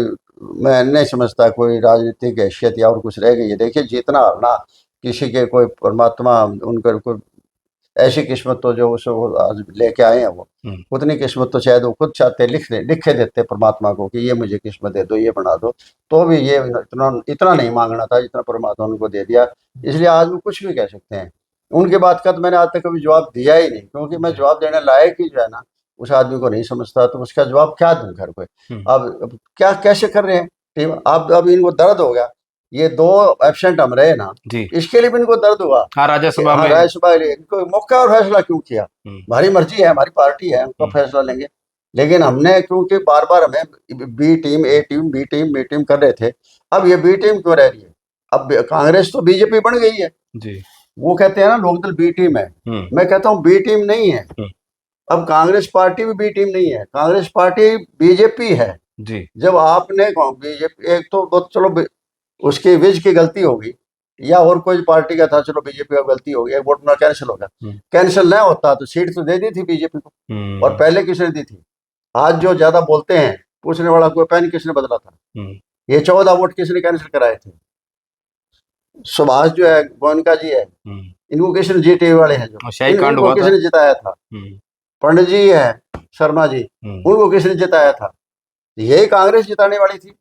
मैं नहीं समझता कोई राजनीतिक हैसियत या और कुछ रह गई है। देखिए, जीतना हारना किसी के कोई परमात्मा उनका कोई ऐसी किस्मत तो जो उसको आज लेके आए हैं वो, उतनी किस्मत तो शायद वो खुद चाहते लिखे देते परमात्मा को कि ये मुझे किस्मत दे दो, ये बना दो, तो भी ये इतना इतना नहीं मांगना था जितना परमात्मा उनको दे दिया। इसलिए आज वो कुछ भी कह सकते हैं। उनकी बात का तो मैंने आज तक कभी जवाब दिया ही नहीं, क्योंकि मैं जवाब देने लायक ही जो है ना उस आदमी को नहीं समझता, तो उसका जवाब क्या दूं घर पे। अब क्या कैसे कर रहे हैं टीम, अब इनको दर्द हो गया, ये 2 एब्सेंट हम रहे ना, जी इसके लिए भी इनको दर्द हुआ। हाँ राज्यसभा हाँ में राज्यसभा के लिए इनको मौका और फैसला क्यों किया, हमारी मर्जी है, हमारी पार्टी है, उनका फैसला लेंगे। लेकिन हमने क्योंकि बार बार हमें B team A team B team B team कर रहे थे, अब ये बी टीम क्यों रह रही है। अब कांग्रेस तो बीजेपी बन गई है जी वो कहते हैं ना लोकदल बी टीम है, मैं कहता हूँ बी टीम नहीं है। अब कांग्रेस पार्टी भी बी टीम नहीं है, कांग्रेस पार्टी बीजेपी है जी जब आपने बीजेपी एक तो चलो उसकी विज की गलती होगी या और कोई पार्टी का था, चलो बीजेपी का गलती हो गई, वोट ना कैंसिल होगा, कैंसिल ना होता तो सीट तो दे दी थी बीजेपी को। और पहले किसने दी थी, आज जो ज्यादा बोलते हैं पूछने वाला कोई पेन किसने बदला था, ये 14 वोट किसने कैंसिल कराए थे, सुभाष जो है गोयनका जी है, इनको किसने जीटीवी वाले हैं जो इनको किसने जिताया था, पंडित जी है शर्मा जी, उनको किसने जिताया था, यही कांग्रेस जिताने वाली थी।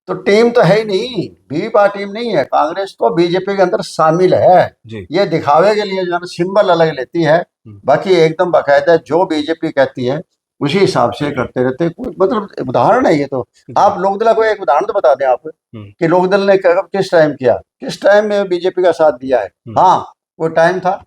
तो टीम तो है ही नहीं, बीपा टीम नहीं है, कांग्रेस तो बीजेपी के अंदर शामिल है, ये दिखावे के लिए जो है सिंबल अलग लेती है, बाकी एकदम बाकायदा जो बीजेपी कहती है उसी हिसाब से करते रहते। कोई मतलब उदाहरण है ये तो, आप लोकदल को एक उदाहरण तो बता दें आप कि लोकदल ने किस टाइम किया, किस टाइम में बीजेपी का साथ दिया है। हाँ वो टाइम था,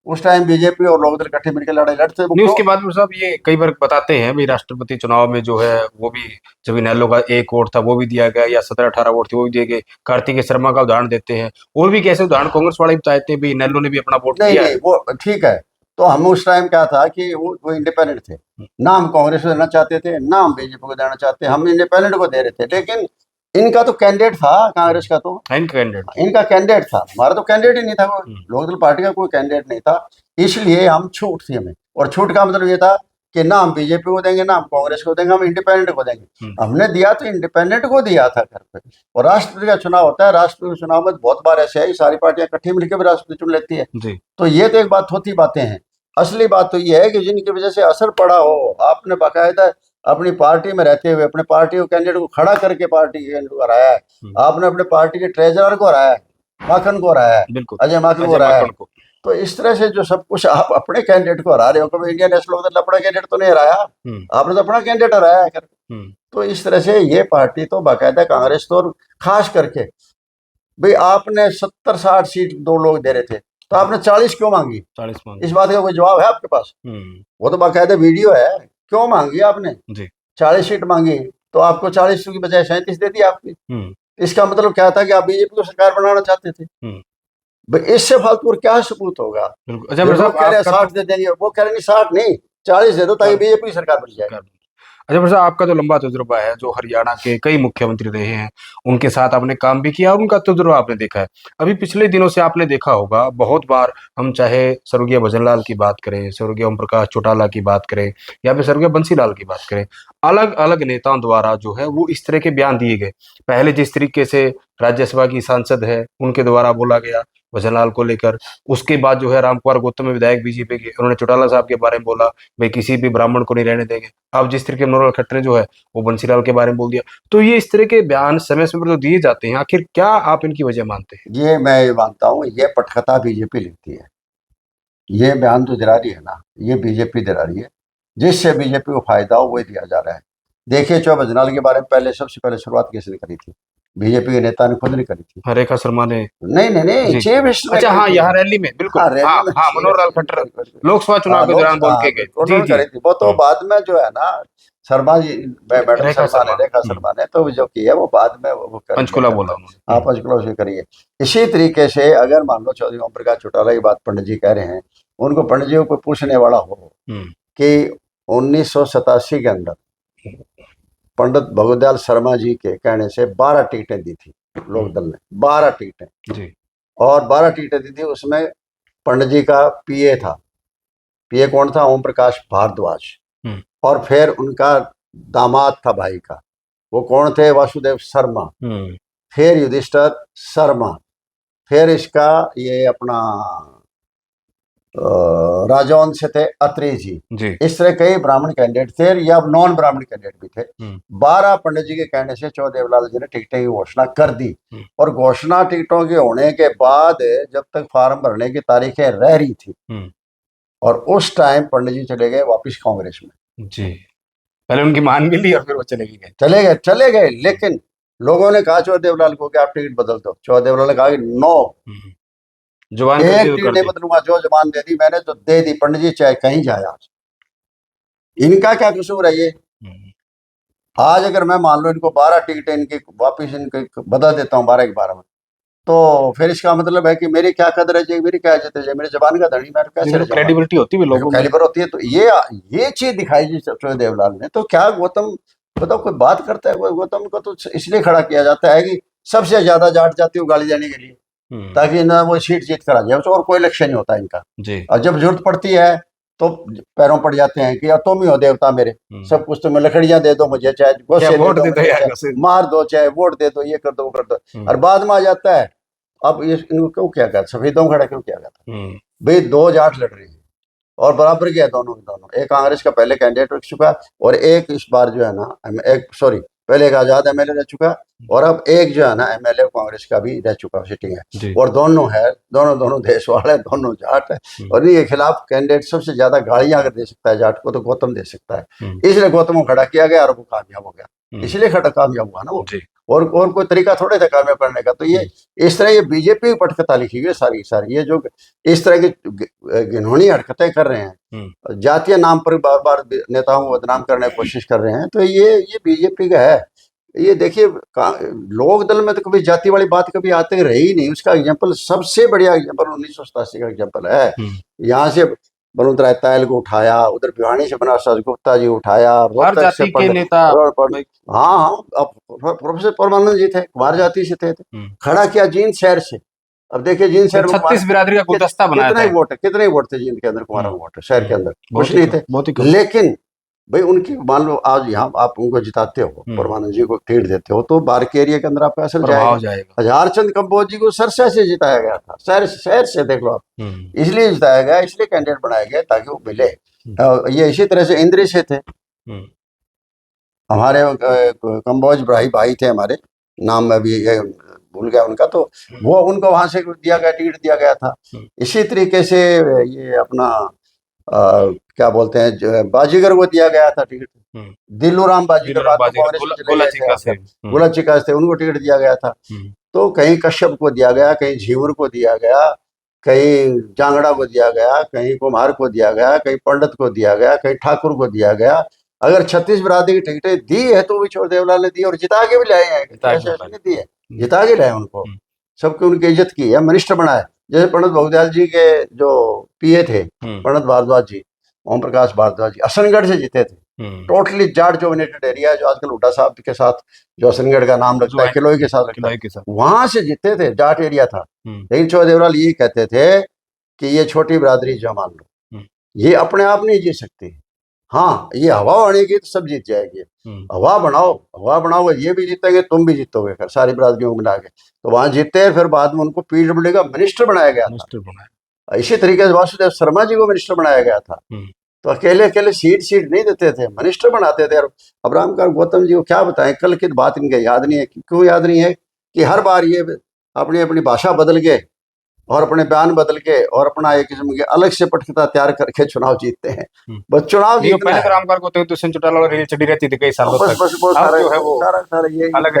उस टाइम बीजेपी और लोकदल इकट्ठे मिलकर लड़ाई लड़ते नहीं। उसके बाद साहब ये कई बार बताते हैं भाई राष्ट्रपति चुनाव में जो है वो भी जब इनेलो का 1 वोट था वो भी दिया गया, या 17-18 वोट थे वो भी दिए गए। कार्तिकेय शर्मा का उदाहरण देते हैं, और भी कैसे उदाहरण कांग्रेस वाले बताते हैं भाई इनेलो ने भी अपना वोट दिया है। वो ठीक है, तो हम उस टाइम क्या था कि वो इंडिपेंडेंट थे ना, हम कांग्रेस को देना चाहते थे ना हम बीजेपी को देना चाहते, हम इंडिपेंडेंट को दे रहे थे। लेकिन इनका तो कैंडिडेट था कांग्रेस का, तो इनका कैंडिडेट था, हमारा तो कैंडिडेट ही नहीं था, लोकदल पार्टी का कोई कैंडिडेट नहीं था, इसलिए हम छूट थी हमें। और छूट का मतलब ये था कि ना हम बीजेपी को देंगे ना हम कांग्रेस को देंगे, हम इंडिपेंडेंट को देंगे। हमने दिया तो इंडिपेंडेंट को दिया था घर पे। और राष्ट्रपति का चुनाव होता है, राष्ट्रपति चुनाव में बहुत बार ऐसे है सारी पार्टियां इकट्ठी मिलकर भी राष्ट्रपति चुन लेती है, तो ये तो एक बात होती बातें हैं। असली बात तो ये है कि जिनकी वजह से असर पड़ा हो, आपने बाकायदा अपनी पार्टी में रहते हुए अपने पार्टी को कैंडिडेट को खड़ा करके पार्टी के कैंडिडेट को हराया है, आपने अपने पार्टी के ट्रेजरर को हराया है, माखन को हराया है, अजय माखन को हराया है। तो इस तरह से जो सब कुछ आप अपने कैंडिडेट को हरा रहे हो, कभी इंडियन नेशनल लोकदल अपना कैंडिडेट तो नहीं हराया, आपने तो अपना कैंडिडेट हराया है करके। तो इस तरह से ये पार्टी तो बाकायदा कांग्रेस तो खास करके भाई आपने 70-60 सीट 2 लोग दे रहे थे, तो आपने 40 क्यों मांगी, 40 मांगी, इस बात का कोई जवाब है आपके पास? वो तो बाकायदा वीडियो है, क्यों मांगी आपने 40 सीट मांगी, तो आपको 40 की बजाय 37 दे दी आपकी। इसका मतलब क्या था कि आप बीजेपी को सरकार बनाना चाहते थे। इससे फालतू और क्या सबूत होगा। अच्छा कह रहे 60 दे देंगे, वो कह रहे नहीं 60 नहीं 40 दे दो ताकि बीजेपी सरकार बन जाए। अच्छा प्रसाद, आपका तो लंबा तजुर्बा है, जो हरियाणा के कई मुख्यमंत्री रहे हैं उनके साथ आपने काम भी किया और उनका तजुर्बा आपने देखा है। अभी पिछले दिनों से आपने देखा होगा बहुत बार, हम चाहे स्वर्गीय भजनलाल की बात करें, स्वर्गीय ओम प्रकाश चौटाला की बात करें, या फिर स्वर्गीय बंसीलाल की बात करें, अलग अलग नेताओं द्वारा जो है वो इस तरह के बयान दिए गए। पहले जिस तरीके से राज्यसभा की सांसद है उनके द्वारा बोला गया भजनलाल को लेकर, उसके बाद जो है रामकुमार गौतम विधायक बीजेपी के, उन्होंने चौटाला साहब के बारे में बोला भाई किसी भी ब्राह्मण को नहीं रहने देंगे। अब जिस तरह के मनोहर खट्टर जो है वो बंसीलाल के बारे में बोल दिया। तो ये इस तरह के बयान समय समय पर तो दिए जाते हैं, आखिर क्या आप इनकी वजह मानते हैं? ये मैं मानता हूँ ये पटकथा बीजेपी लिखती है, ये बयान तो दिला रही है ना, ये बीजेपी दिला रही है, जिससे बीजेपी को फायदा हो वही दिया जा रहा है। देखिए चौ भजनलाल के बारे में पहले सबसे पहले शुरुआत किसने करी थी, बीजेपी के नेता ने खुद नहीं करी थी, रेखा शर्मा ने नहीं चीफ मिनिस्टर। अच्छा हाँ, यहाँ रैली में बिल्कुल मनोहर लाल खट्टर लोकसभा चुनाव के दौरान बोल के गए, उन्होंने करी थी। वो तो बाद में जो है ना शर्मा जी, मैडम रेखा शर्मा ने तो जो की है वो बाद में वो पंचकुला बोला, हाँ पंचकुला से करिए। इसी तरीके से अगर मान लो चौधरी ओम प्रकाश चौटाला की बात पंडित जी कह रहे हैं, उनको पंडित जी को पूछने वाला हो कि 1987 के अंदर पंडित भगवदयाल शर्मा जी के कहने से 12 टिकटें दी थी लोकदल ने, 12 टिकटें, और 12 टिकटें दी थी। उसमें पंडित जी का पीए था, पीए कौन था? ओम प्रकाश भारद्वाज। और फिर उनका दामाद था भाई का, वो कौन थे? वासुदेव शर्मा। फिर युधिष्ठिर शर्मा, फिर इसका ये अपना राजौंद से थे अत्रे जी, इस तरह कई ब्राह्मण कैंडिडेट थे या नॉन ब्राह्मण कैंडिडेट भी थे। 12 पंडित जी के कहने से चौ देवलाल जी ने टिकटें की घोषणा कर दी, और घोषणा टिकटों के होने के बाद जब तक फार्म भरने की तारीखें रह रही थी, और उस टाइम पंडित जी चले गए वापिस कांग्रेस में जी। पहले उनकी मान भी ली और फिर वो चले गए। लेकिन लोगों ने कहा चौ देवलाल को कि आप टिकट बदल दो। चौ देवलाल ने कहा कि नो, जुबान एक टिकट नहीं बदलूंगा, जो जुबान दे दी मैंने तो दे दी। पंडित जी चाहे कहीं जाए, आज इनका क्या कसूर है ये? आज अगर मैं मान लो इनको 12 टिकटें इनकी वापिस इनके बदल देता हूँ 12 के 12 में, तो फिर इसका मतलब है कि मेरी क्या कदर है, मेरी क्या इज्जत है, मेरी जबान का धनी, मैं कैसे क्रेडिबिलिटी होती है लोगों में, कैलिबर होती है। तो ये चीज दिखाई जी चौ देवलाल ने। तो क्या गौतम बताओ कोई बात करता है? गौतम को तो इसलिए खड़ा किया जाता है कि सबसे ज्यादा जाट जाति को गाली देने के लिए, ताकि ना वो सीट जीत कर आ जाए, और कोई लक्ष्य नहीं होता इनका। और जब जरूरत पड़ती है तो पैरों पड़ जाते हैं कि तुम ही हो देवता मेरे, सब कुछ तुम्हें लकड़ियां दे दो मुझे, चाहे वोट दे दो, मार दो, चाहे वोट दे दो, ये कर दो वो कर दो। और बाद में आ जाता है अब ये इनको क्यों किया गया, सफेदों खड़ा क्यों किया गया था? भाई 2 जाट लड़ रही है और बराबर किया दोनों। एक कांग्रेस का पहले कैंडिडेट रह चुका, और एक इस बार जो है ना पहले एक आजाद एमएलए रह चुका, और अब एक जो है ना एमएलए कांग्रेस का भी रह चुका सिटिंग है, और दोनों है, दोनों देश वाले, दोनों जाट है। और इनके खिलाफ कैंडिडेट सबसे ज्यादा गालियां अगर दे सकता है जाट को तो गौतम दे सकता है। इसलिए गौतम को खड़ा किया गया और वो कामयाब हो गया, इसलिए कामयाब हुआ ना वो। और कोई तरीका थोड़े था कामयाब करने का। तो ये इस तरह ये बीजेपी की पटकथा लिखी गई सारी सारी, ये जो इस तरह की घिनौनी हरकतें कर रहे हैं, जातीय नाम पर बार बार नेताओं को बदनाम करने की कोशिश कर रहे हैं, तो ये बीजेपी का है। ये देखिए लोक दल में तो कभी जाति वाली बात कभी आते रही नहीं। उसका एग्जाम्पल, सबसे बढ़िया एग्जाम्पल 1987 का एग्जाम्पल है। यहाँ से बलवंत राय तायल को उठाया, उधर भिवानी से बना गुप्ता जी उठाया, रोहतक से के नेता, हाँ अब प्रोफेसर परमानंद जी थे, कुमार जाति से थे, खड़ा किया जींद शहर से। अब देखिए जींद शहर 36 बिरादरी का गुलदस्ता बनाया था। कितने वोट थे जींद के अंदर, कुमार वोट शहर के अंदर कुछ नहीं थे। लेकिन भाई उनकी मान लो आज यहाँ आप उनको जिताते हो, परमानंद जी को टिकट देते हो, तो बार के एरिया के अंदर आपका असर जाएगा। हजारचंद कंबोज जी को सरसा से जिताया गया था, शहर से देख लो आप, इसलिए जिताया गया, इसलिए कैंडिडेट बनाया गया ताकि वो मिले। ये इसी तरह से इंद्री से थे हमारे, कंबोज भाई थे हमारे, नाम में भी भूल गया उनका, तो वो उनको वहां से दिया गया, टिकट दिया गया था। इसी तरीके से ये अपना क्या बोलते हैं, बाजीगर को दिया गया था टिकट, दिल्लूराम बाजीगर गोला चिका थे, उनको टिकट दिया गया था। तो कहीं कश्यप को दिया गया, कहीं झीवर को दिया गया, कहीं जांगड़ा को दिया गया, कहीं कुम्हार को दिया गया, कहीं पंडित को दिया गया, कहीं ठाकुर को दिया गया। अगर 36 बिरादरी की टिकटें दी है तो भी चौ देवलाल ने दी, और जिता के भी लाए हैं, दी है, जिता के लाए उनको, सबकी उनकी इज्जत की है, मिनिस्टर बनाए। जैसे पंडित बहुदयाल जी के जो पीए थे पंडित भारद्वाज जी, ओम प्रकाश भारद्वाज जी, असनगढ़ से जीते थे। टोटली जाट डोमिनेटेड एरिया है, जो आजकल हुड्डा साहब के साथ जो असनगढ़ का नाम लगता है, किलोई के साथ, वहां से जीते थे, जाट एरिया था। लेकिन चौ देवलाल ये कहते थे कि ये छोटी बिरादरी जो मान लो, ये अपने आप नहीं जीत सकती, हाँ ये हवा बनेगी तो सब जीत जाएगी, हवा बनाओ, ये भी जीतेंगे, तुम भी जीतोगे, सारी बिरादरियों को मिला के। तो वहां जीते, फिर बाद में उनको पीडब्ल्यूडी का मिनिस्टर बनाया गया था। इसी तरीके से वासुदेव शर्मा जी को मिनिस्टर बनाया गया था। तो अकेले सीट नहीं देते थे, मिनिस्टर बनाते थे। और अब्राहम का गौतम जी को क्या बताएं, कल की बात इनके याद नहीं है। क्यों याद नहीं है? कि हर बार ये अपनी भाषा बदल के और अपने बयान बदल के और अपना एक किस्म की अलग से पटकथा तैयार करके चुनाव जीतते हैं। बस चुनाव पहले तो रामकार को दुष्यंत चौटाला और रेल चढ़ी रहती थी कई सालों तक, सारा ये अलग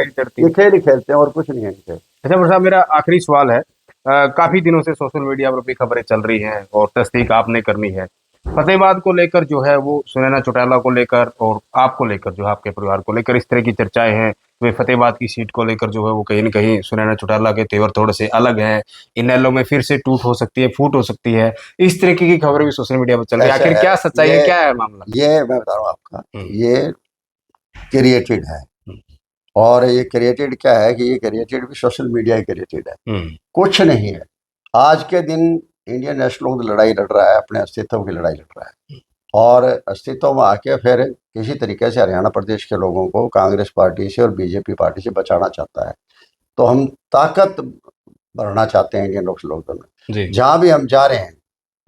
खेल ही खेलते हैं और कुछ नहीं है। अच्छा साहब, मेरा आखिरी सवाल है, काफी दिनों से सोशल मीडिया पर भी खबरें चल रही हैं और तस्दीक आपने करनी है, फतेहाबाद को लेकर जो है वो सुनैना चौटाला को लेकर और आपको लेकर, जो आपके परिवार को लेकर इस तरह की चर्चाएं हैं। वे फतेहाबाद की सीट को लेकर जो है वो कहीं न कहीं सुनैना चौटाला के तेवर थोड़े से अलग हैं, इनेलो में फिर से टूट हो सकती है, फूट हो सकती है, इस तरीके की खबरें भी सोशल मीडिया पर चल रही है। आखिर क्या सच्चाई है, क्या है मामला? ये मैं बता रहा हूँ आपका, ये क्रिएटेड है। और ये क्रिएटेड क्या है कि ये क्रिएटेड भी सोशल मीडिया क्रिएटेड है, कुछ नहीं है। आज के दिन इंडियन नेशनल लड़ाई लड़ रहा है, अपने अस्तित्व की लड़ाई लड़ रहा है, और अस्तित्व में आके फिर किसी तरीके से हरियाणा प्रदेश के लोगों को कांग्रेस पार्टी से और बीजेपी पार्टी से बचाना चाहता है। तो हम ताकत बढ़ना चाहते हैं इंडियन लोकदल में। जहाँ भी हम जा रहे हैं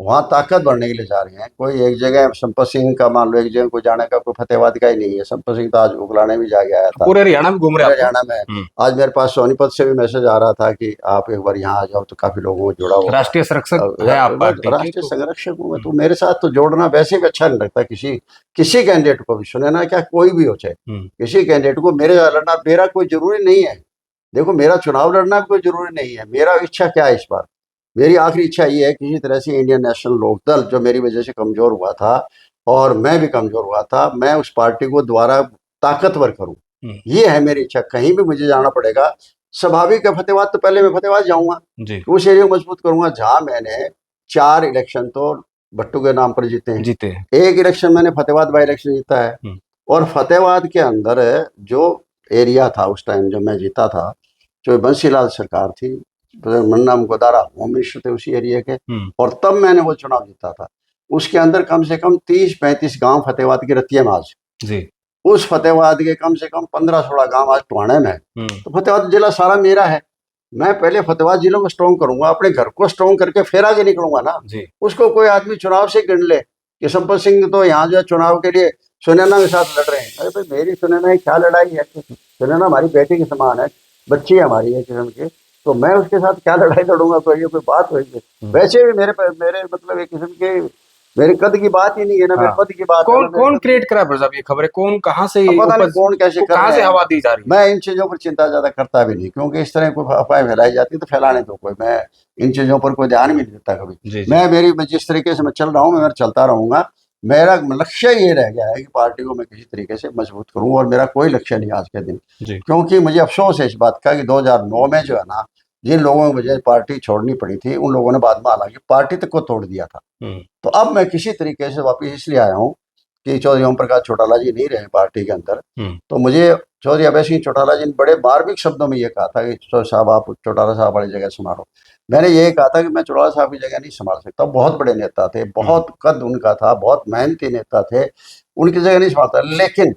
वहाँ ताकत बढ़ने के लिए जा रहे हैं। कोई एक जगह संपत सिंह का मान लो एक जगह कोई जाने का कोई फतेहाबाद का ही नहीं है। संपत सिंह तो आज उगलाने भी जाके आया था, पूरे हरियाणा में घूम रहे पूरे हैं आप हरियाणा में। आज मेरे पास सोनीपत से भी मैसेज आ रहा था कि आप एक बार यहाँ आ जाओ, तो काफी लोगों को जुड़ा तो। हुआ राष्ट्रीय संरक्षक है आप पार्टी के, राष्ट्रीय तो संरक्षक हूँ मैं, तो मेरे साथ तो जोड़ना वैसे भी अच्छा नहीं लगता किसी किसी कैंडिडेट को भी, सुने ना क्या कोई भी हो चाहे किसी कैंडिडेट को मेरे लड़ना मेरा कोई जरूरी नहीं है। देखो मेरा चुनाव लड़ना भी कोई जरूरी नहीं है। मेरा इच्छा क्या है इस बार, मेरी आखिरी इच्छा ये है किसी तरह से इंडियन नेशनल लोकदल जो मेरी वजह से कमजोर हुआ था और मैं भी कमजोर हुआ था, मैं उस पार्टी को दोबारा ताकतवर करूं। ये है मेरी इच्छा। कहीं भी मुझे जाना पड़ेगा, स्वाभाविक है फतेहाबाद, तो पहले मैं फतेहाबाद जाऊंगा, जी उस एरिया को मजबूत करूंगा जहां मैंने 4 इलेक्शन तो भट्टू के नाम पर जीते हैं। जीते हैं। एक इलेक्शन मैंने फतेहाबाद बाई इलेक्शन जीता है, और फतेहाबाद के अंदर जो एरिया था उस टाइम जो मैं जीता था, जो बंसीलाल सरकार थी, मन्नाम गोदारा होम मिनिस्टर थे उसी एरिया के, और तब मैंने वो चुनाव जीता था। उसके अंदर कम से कम 30-35 गांव फतेहाबाद के रतिया में आज, जी उस फतेहाबाद के कम से कम 15-16 गांव आज टोहाने में है। तो फतेहाबाद जिला सारा मेरा है। मैं पहले फतेहाबाद जिले को स्ट्रॉन्ग करूंगा, अपने घर को स्ट्रॉन्ग करके फिर आगे निकलूंगा ना। जी उसको कोई आदमी चुनाव से गिन ले कि संपत सिंह तो यहाँ जो है चुनाव के लिए सुनैना के साथ लड़ रहे हैं। अरे भाई मेरी सुनैना की क्या लड़ाई है, सुनैना हमारी बेटी के समान है, बच्ची है हमारी है किस्म की, तो मैं उसके साथ क्या लड़ाई लड़ूंगा, कोई ये कोई बात होगी। वैसे भी मेरे मतलब एक किस्म के मेरे कद की बात ही नहीं है ना, मेरे पद की बात है कौन ना, कौन क्रिएट करा है साहब ये खबरें, कौन कहाँ से अब पता नहीं उपज, कौन कैसे कर कहाँ रहे से हैं। हवा दी जा रही है? मैं इन चीजों पर चिंता ज्यादा करता भी नहीं, क्योंकि इस तरह कोई अफवाहें फैलाई जाती है तो फैलाने दो, कोई मैं इन चीजों पर कोई ध्यान भी नहीं देता कभी। जी जी मैं जिस तरीके से मैं चल रहा हूँ मैं चलता रहूंगा। मेरा लक्ष्य ये रह गया है कि पार्टी को मैं किसी तरीके से मजबूत करूँ, और मेरा कोई लक्ष्य नहीं आज के दिन, जी क्योंकि मुझे अफसोस है इस बात का कि 2009 में जो है ना, जिन लोगों की वजह पार्टी छोड़नी पड़ी थी उन लोगों ने बाद में हालांकि पार्टी तक को तोड़ दिया था। तो अब मैं किसी तरीके से वापिस इसलिए आया हूँ कि चौधरी ओम प्रकाश चौटाला जी नहीं रहे पार्टी के अंदर, तो मुझे चौधरी अभय सिंह चौटाला जी ने बड़े मार्मिक शब्दों में ये कहा था कि साहब आप चौटाला साहब वाली जगह संभालो। मैंने ये कहा था कि मैं चौटाला साहब की जगह नहीं संभाल सकता, बहुत बड़े नेता थे, बहुत कद उनका था, बहुत मेहनती नेता थे, उनकी जगह नहीं संभालता। लेकिन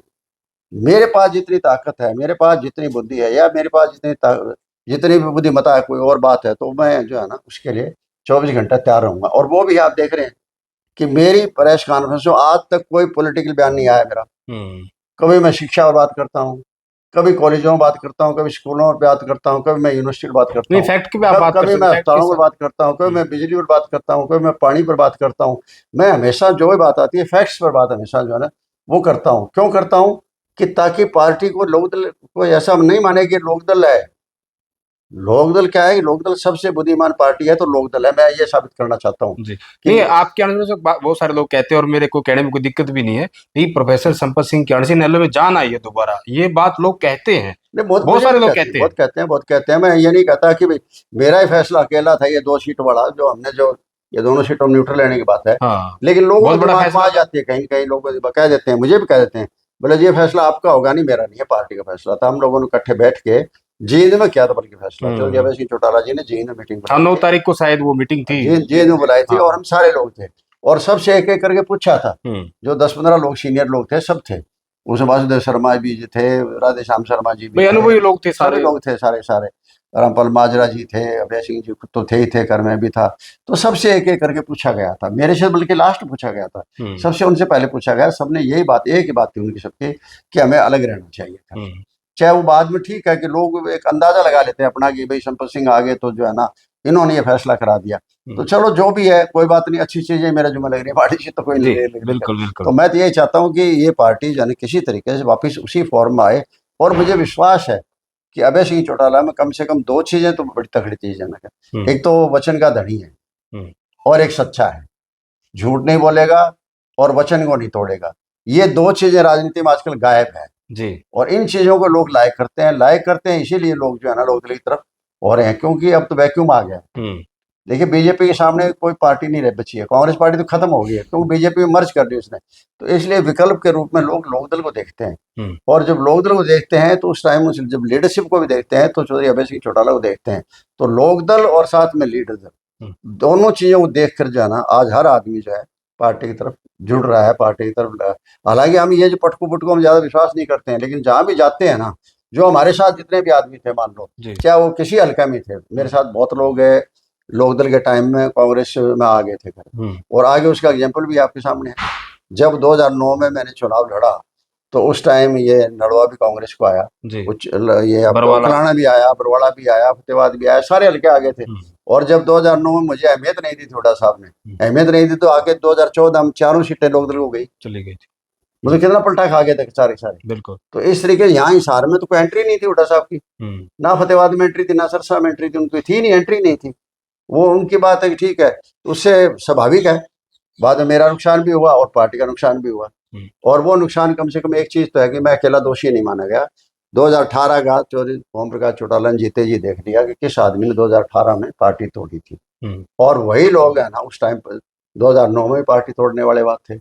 मेरे पास जितनी ताकत है, मेरे पास जितनी बुद्धि है, या मेरे पास जितनी भी बुद्धिमत्ता है, कोई और बात है, तो मैं जो है ना उसके लिए 24 घंटा तैयार रहूंगा। और वो भी आप देख रहे हैं कि मेरी प्रेस कॉन्फ्रेंस में आज तक कोई पॉलिटिकल बयान नहीं आया मेरा। कभी मैं शिक्षा पर बात करता हूँ, कभी कॉलेजों में बात करता हूँ, कभी स्कूलों पर बात करता हूँ, कभी मैं यूनिवर्सिटी पर बात करता नहीं हूँ, फैक्ट की भी आप बात कर कभी सकते मैं हैं, फैक्ट अस्पतालों के पर बात करता हूँ, कभी मैं बिजली पर बात करता हूँ, कभी मैं पानी पर बात करता हूँ। मैं हमेशा जो भी बात आती है फैक्ट्स पर बात हमेशा जो है ना वो करता हूँ। क्यों करता हूँ कि ताकि पार्टी को लोकदल को ऐसा नहीं माने कि लोकदल है। लोकदल क्या है कि लोकदल सबसे बुद्धिमान पार्टी है, तो लोकदल है, मैं ये साबित करना चाहता हूँ जी कि नहीं, आपके अनुसार से बहुत सारे लोग कहते हैं और मेरे को कहने में कोई दिक्कत भी नहीं है, ये प्रोफेसर संपत सिंह की अड़सी नहलों में जान आई है दोबारा, ये बात लोग कहते हैं, नहीं, बहुत मुझे सारे भी लोग कहते हैं, कहते हैं। बहुत कहते हैं। मैं ये नहीं कहता कि भाई मेरा ही फैसला अकेला था, ये 2 सीट वाला जो हमने जो ये दोनों सीटों में न्यूट्रल लेने की बात है। हाँ लेकिन लोगों बहुत के बड़ा दिमाग में फैसला आ था। जाती है, कहीं कहीं लोग कह देते हैं, मुझे भी कह देते हैं, बोले ये फैसला आपका होगा, नहीं मेरा नहीं है, पार्टी का फैसला था। हम लोगों ने इकट्ठे बैठ के जींद में किया था, बल्कि फैसला चौधरी अभय सिंह चौटाला जी ने जींद में मीटिंग हाँ बुलाई 9 थी, तारीख को शायद वो मीटिंग थी। जींद में बुलाई थी, और हम सारे लोग थे, और सबसे एक एक करके पूछा था। हम्म जो 10-15 लोग सीनियर लोग थे सब थे, उसमें वासुदेव शर्मा भी जी थे, राधेश्याम शर्मा जी भी भाई थे, अनुभवी लोग थे सभी सारे। लोग थे, सारे सारे। रामपाल माजरा जी थे, अभय सिंह जी खुद तो थे ही थे, कर में भी था। तो सबसे एक एक करके पूछा गया था, मेरे से बल्कि लास्ट पूछा गया था, सबसे उनसे पहले पूछा गया। सबने यही बात, एक ही बात थी उनकी सबकी, कि हमें अलग रहना चाहिए था। चाहे वो बाद में ठीक है कि लोग एक अंदाजा लगा लेते हैं अपना कि भाई संपत सिंह आगे तो जो है ना इन्होंने ये फैसला करा दिया, तो चलो जो भी है कोई बात नहीं, अच्छी चीजें मेरा जुम्मा लग रही है, पार्टी से तो कोई जी ले लग रही है। बिल्कुल बिल्कुल। तो मैं तो यही चाहता हूँ कि ये पार्टी जो है किसी तरीके से वापस उसी फॉर्म में आए, और मुझे विश्वास है कि अभय सिंह चौटाला में कम से कम 2 चीजें तो बड़ी तगड़ी चीजें हैं। एक तो वचन का धनी है, और एक सच्चा है, झूठ नहीं बोलेगा और वचन को नहीं तोड़ेगा। ये 2 चीजें राजनीति में आजकल गायब है जी और इन चीजों को लोग लाइक करते हैं, इसीलिए लोग जो है ना लोकदल की तरफ हो रहे हैं, क्योंकि अब तो वैक्यूम आ गया है। देखिए बीजेपी के सामने कोई पार्टी नहीं रह बची है, कांग्रेस पार्टी तो खत्म हो गई है क्योंकि बीजेपी में मर्ज कर दी उसने, तो इसलिए विकल्प के रूप में लोग लोकदल को देखते हैं। और जब लोकदल को देखते हैं तो उस टाइम जब लीडरशिप को भी देखते हैं तो चौधरी अभय सिंह चौटाला को देखते हैं, तो लोकदल और साथ में लीडर दल दोनों चीजों को देख कर जो है ना आज हर आदमी जो है पार्टी की तरफ जुड़ रहा है, पार्टी की तरफ। हालांकि हम ये जो पटकू पुटकू हम ज्यादा विश्वास नहीं करते हैं, लेकिन जहां भी जाते हैं ना, जो हमारे साथ जितने भी आदमी थे मान लो, जी चाहे वो किसी हल्का में थे, मेरे साथ बहुत लोग लोकदल के टाइम में कांग्रेस में आ गए थे घर। और आगे उसका एग्जाम्पल भी आपके सामने है। जब 2009 में मैंने चुनाव लड़ा तो उस टाइम ये नड़वा भी कांग्रेस को आया, ये आपका कलाना भी आया, बरवाड़ा भी आया, फतेहाबाद भी आया, सारे हल्के आगे थे। और जब 2009 में मुझे अहमियत नहीं दी थी, हुड्डा साहब ने अहमियत नहीं दी, तो आगे 2014 में 4 सीटें लोकदल को चली गई थी। मतलब कितना पलटा खा गए थे सारे बिल्कुल। तो इस तरीके यहाँ हिसार में तो कोई एंट्री नहीं थी हुड्डा साहब की, ना फतेहाबाद में एंट्री थी, ना सरसा में एंट्री थी, उनकी थी नहीं, एंट्री नहीं थी। वो उनकी बात है कि ठीक है, उससे स्वाभाविक है। बाद में मेरा नुकसान भी हुआ और पार्टी का नुकसान भी हुआ। और वो नुकसान कम से कम एक चीज तो है कि मैं अकेला दोषी नहीं माना गया। 2018 का चौधरी ओम प्रकाश चौटाला जीते जी देख लिया कि किस आदमी ने 2018 में पार्टी तोड़ी थी। और वही लोग है ना उस टाइम पर 2009 में पार्टी तोड़ने वाले बात थे।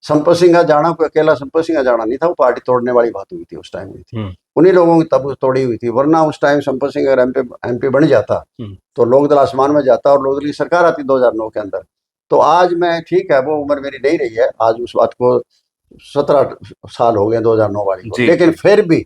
संपत सिंह का जाना कोई अकेला संपत सिंह का जाना नहीं था, वो पार्टी तोड़ने वाली बात हुई थी उस टाइम हुई थी, उन्हीं लोगों की तब तोड़ी हुई थी। वरना उस टाइम संपत सिंह अगर एमपी बन जाता तो लोकदल आसमान में जाता और लोकदल की सरकार आती 2009 के अंदर। तो आज मैं ठीक है, वो उम्र मेरी नहीं रही है, आज उस बात को 17 साल हो गए 2009 वाली को, लेकिन फिर भी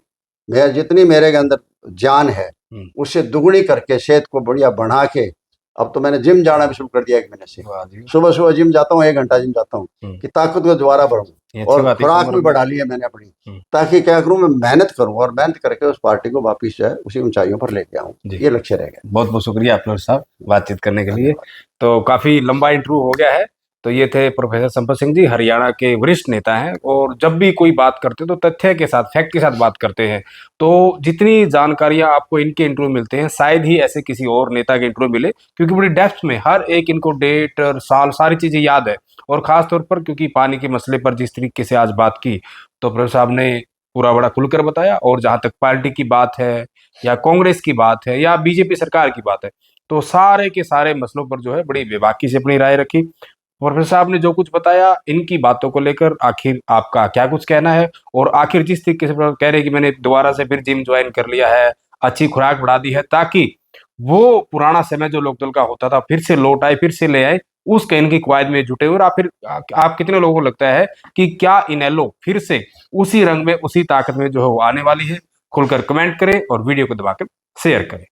मैं जितनी मेरे के अंदर जान है उससे दुगुनी करके सेहत को बढ़िया बढ़ा के अब तो मैंने जिम जाना भी शुरू कर दिया 1 महीने से। सुबह सुबह जिम जाता हूँ, 1 घंटा जिम जाता हूँ कि ताकत को दोबारा बढ़ूं। और खुराक भी बढ़ा ली है मैंने अपनी, ताकि क्या करूं, मैं मेहनत करूं और मेहनत करके उस पार्टी को वापिस जो है उसी ऊंचाइयों पर लेके आऊं। ये लक्ष्य रहेगा। बहुत बहुत शुक्रिया आप साहब बातचीत करने के लिए। तो काफी लंबा इंटरव्यू हो गया है। तो ये थे प्रोफेसर संपत सिंह जी, हरियाणा के वरिष्ठ नेता हैं और जब भी कोई बात करते हैं तो तथ्य के साथ, फैक्ट के साथ बात करते हैं। तो जितनी जानकारियां आपको इनके इंटरव्यू मिलते हैं शायद ही ऐसे किसी और नेता के इंटरव्यू मिले, क्योंकि बड़ी डेप्थ में हर एक इनको डेट और साल सारी चीजें याद है। और खास तौर पर क्योंकि पानी के मसले पर जिस तरीके से आज बात की तो प्रोफेसर साहब ने पूरा बड़ा खुलकर बताया। और जहां तक पार्टी की बात है या कांग्रेस की बात है या बीजेपी सरकार की बात है, तो सारे के सारे मसलों पर जो है बड़ी बेबाकी से अपनी राय रखी। प्रोफेसर साहब ने जो कुछ बताया इनकी बातों को लेकर आखिर आपका क्या कुछ कहना है, और आखिर जिस तरीके से कह रहे हैं कि मैंने दोबारा से फिर जिम ज्वाइन कर लिया है, अच्छी खुराक बढ़ा दी है, ताकि वो पुराना समय जो लोकदल का होता था फिर से लौट आए, फिर से ले आए, उस कहने की कवायद में जुटे। और आप कितने लोगों को लगता है कि क्या इनेलो फिर से उसी रंग में, उसी ताकत में जो है वो आने वाली है? खुलकर कमेंट करें और वीडियो को दबाकर शेयर करें।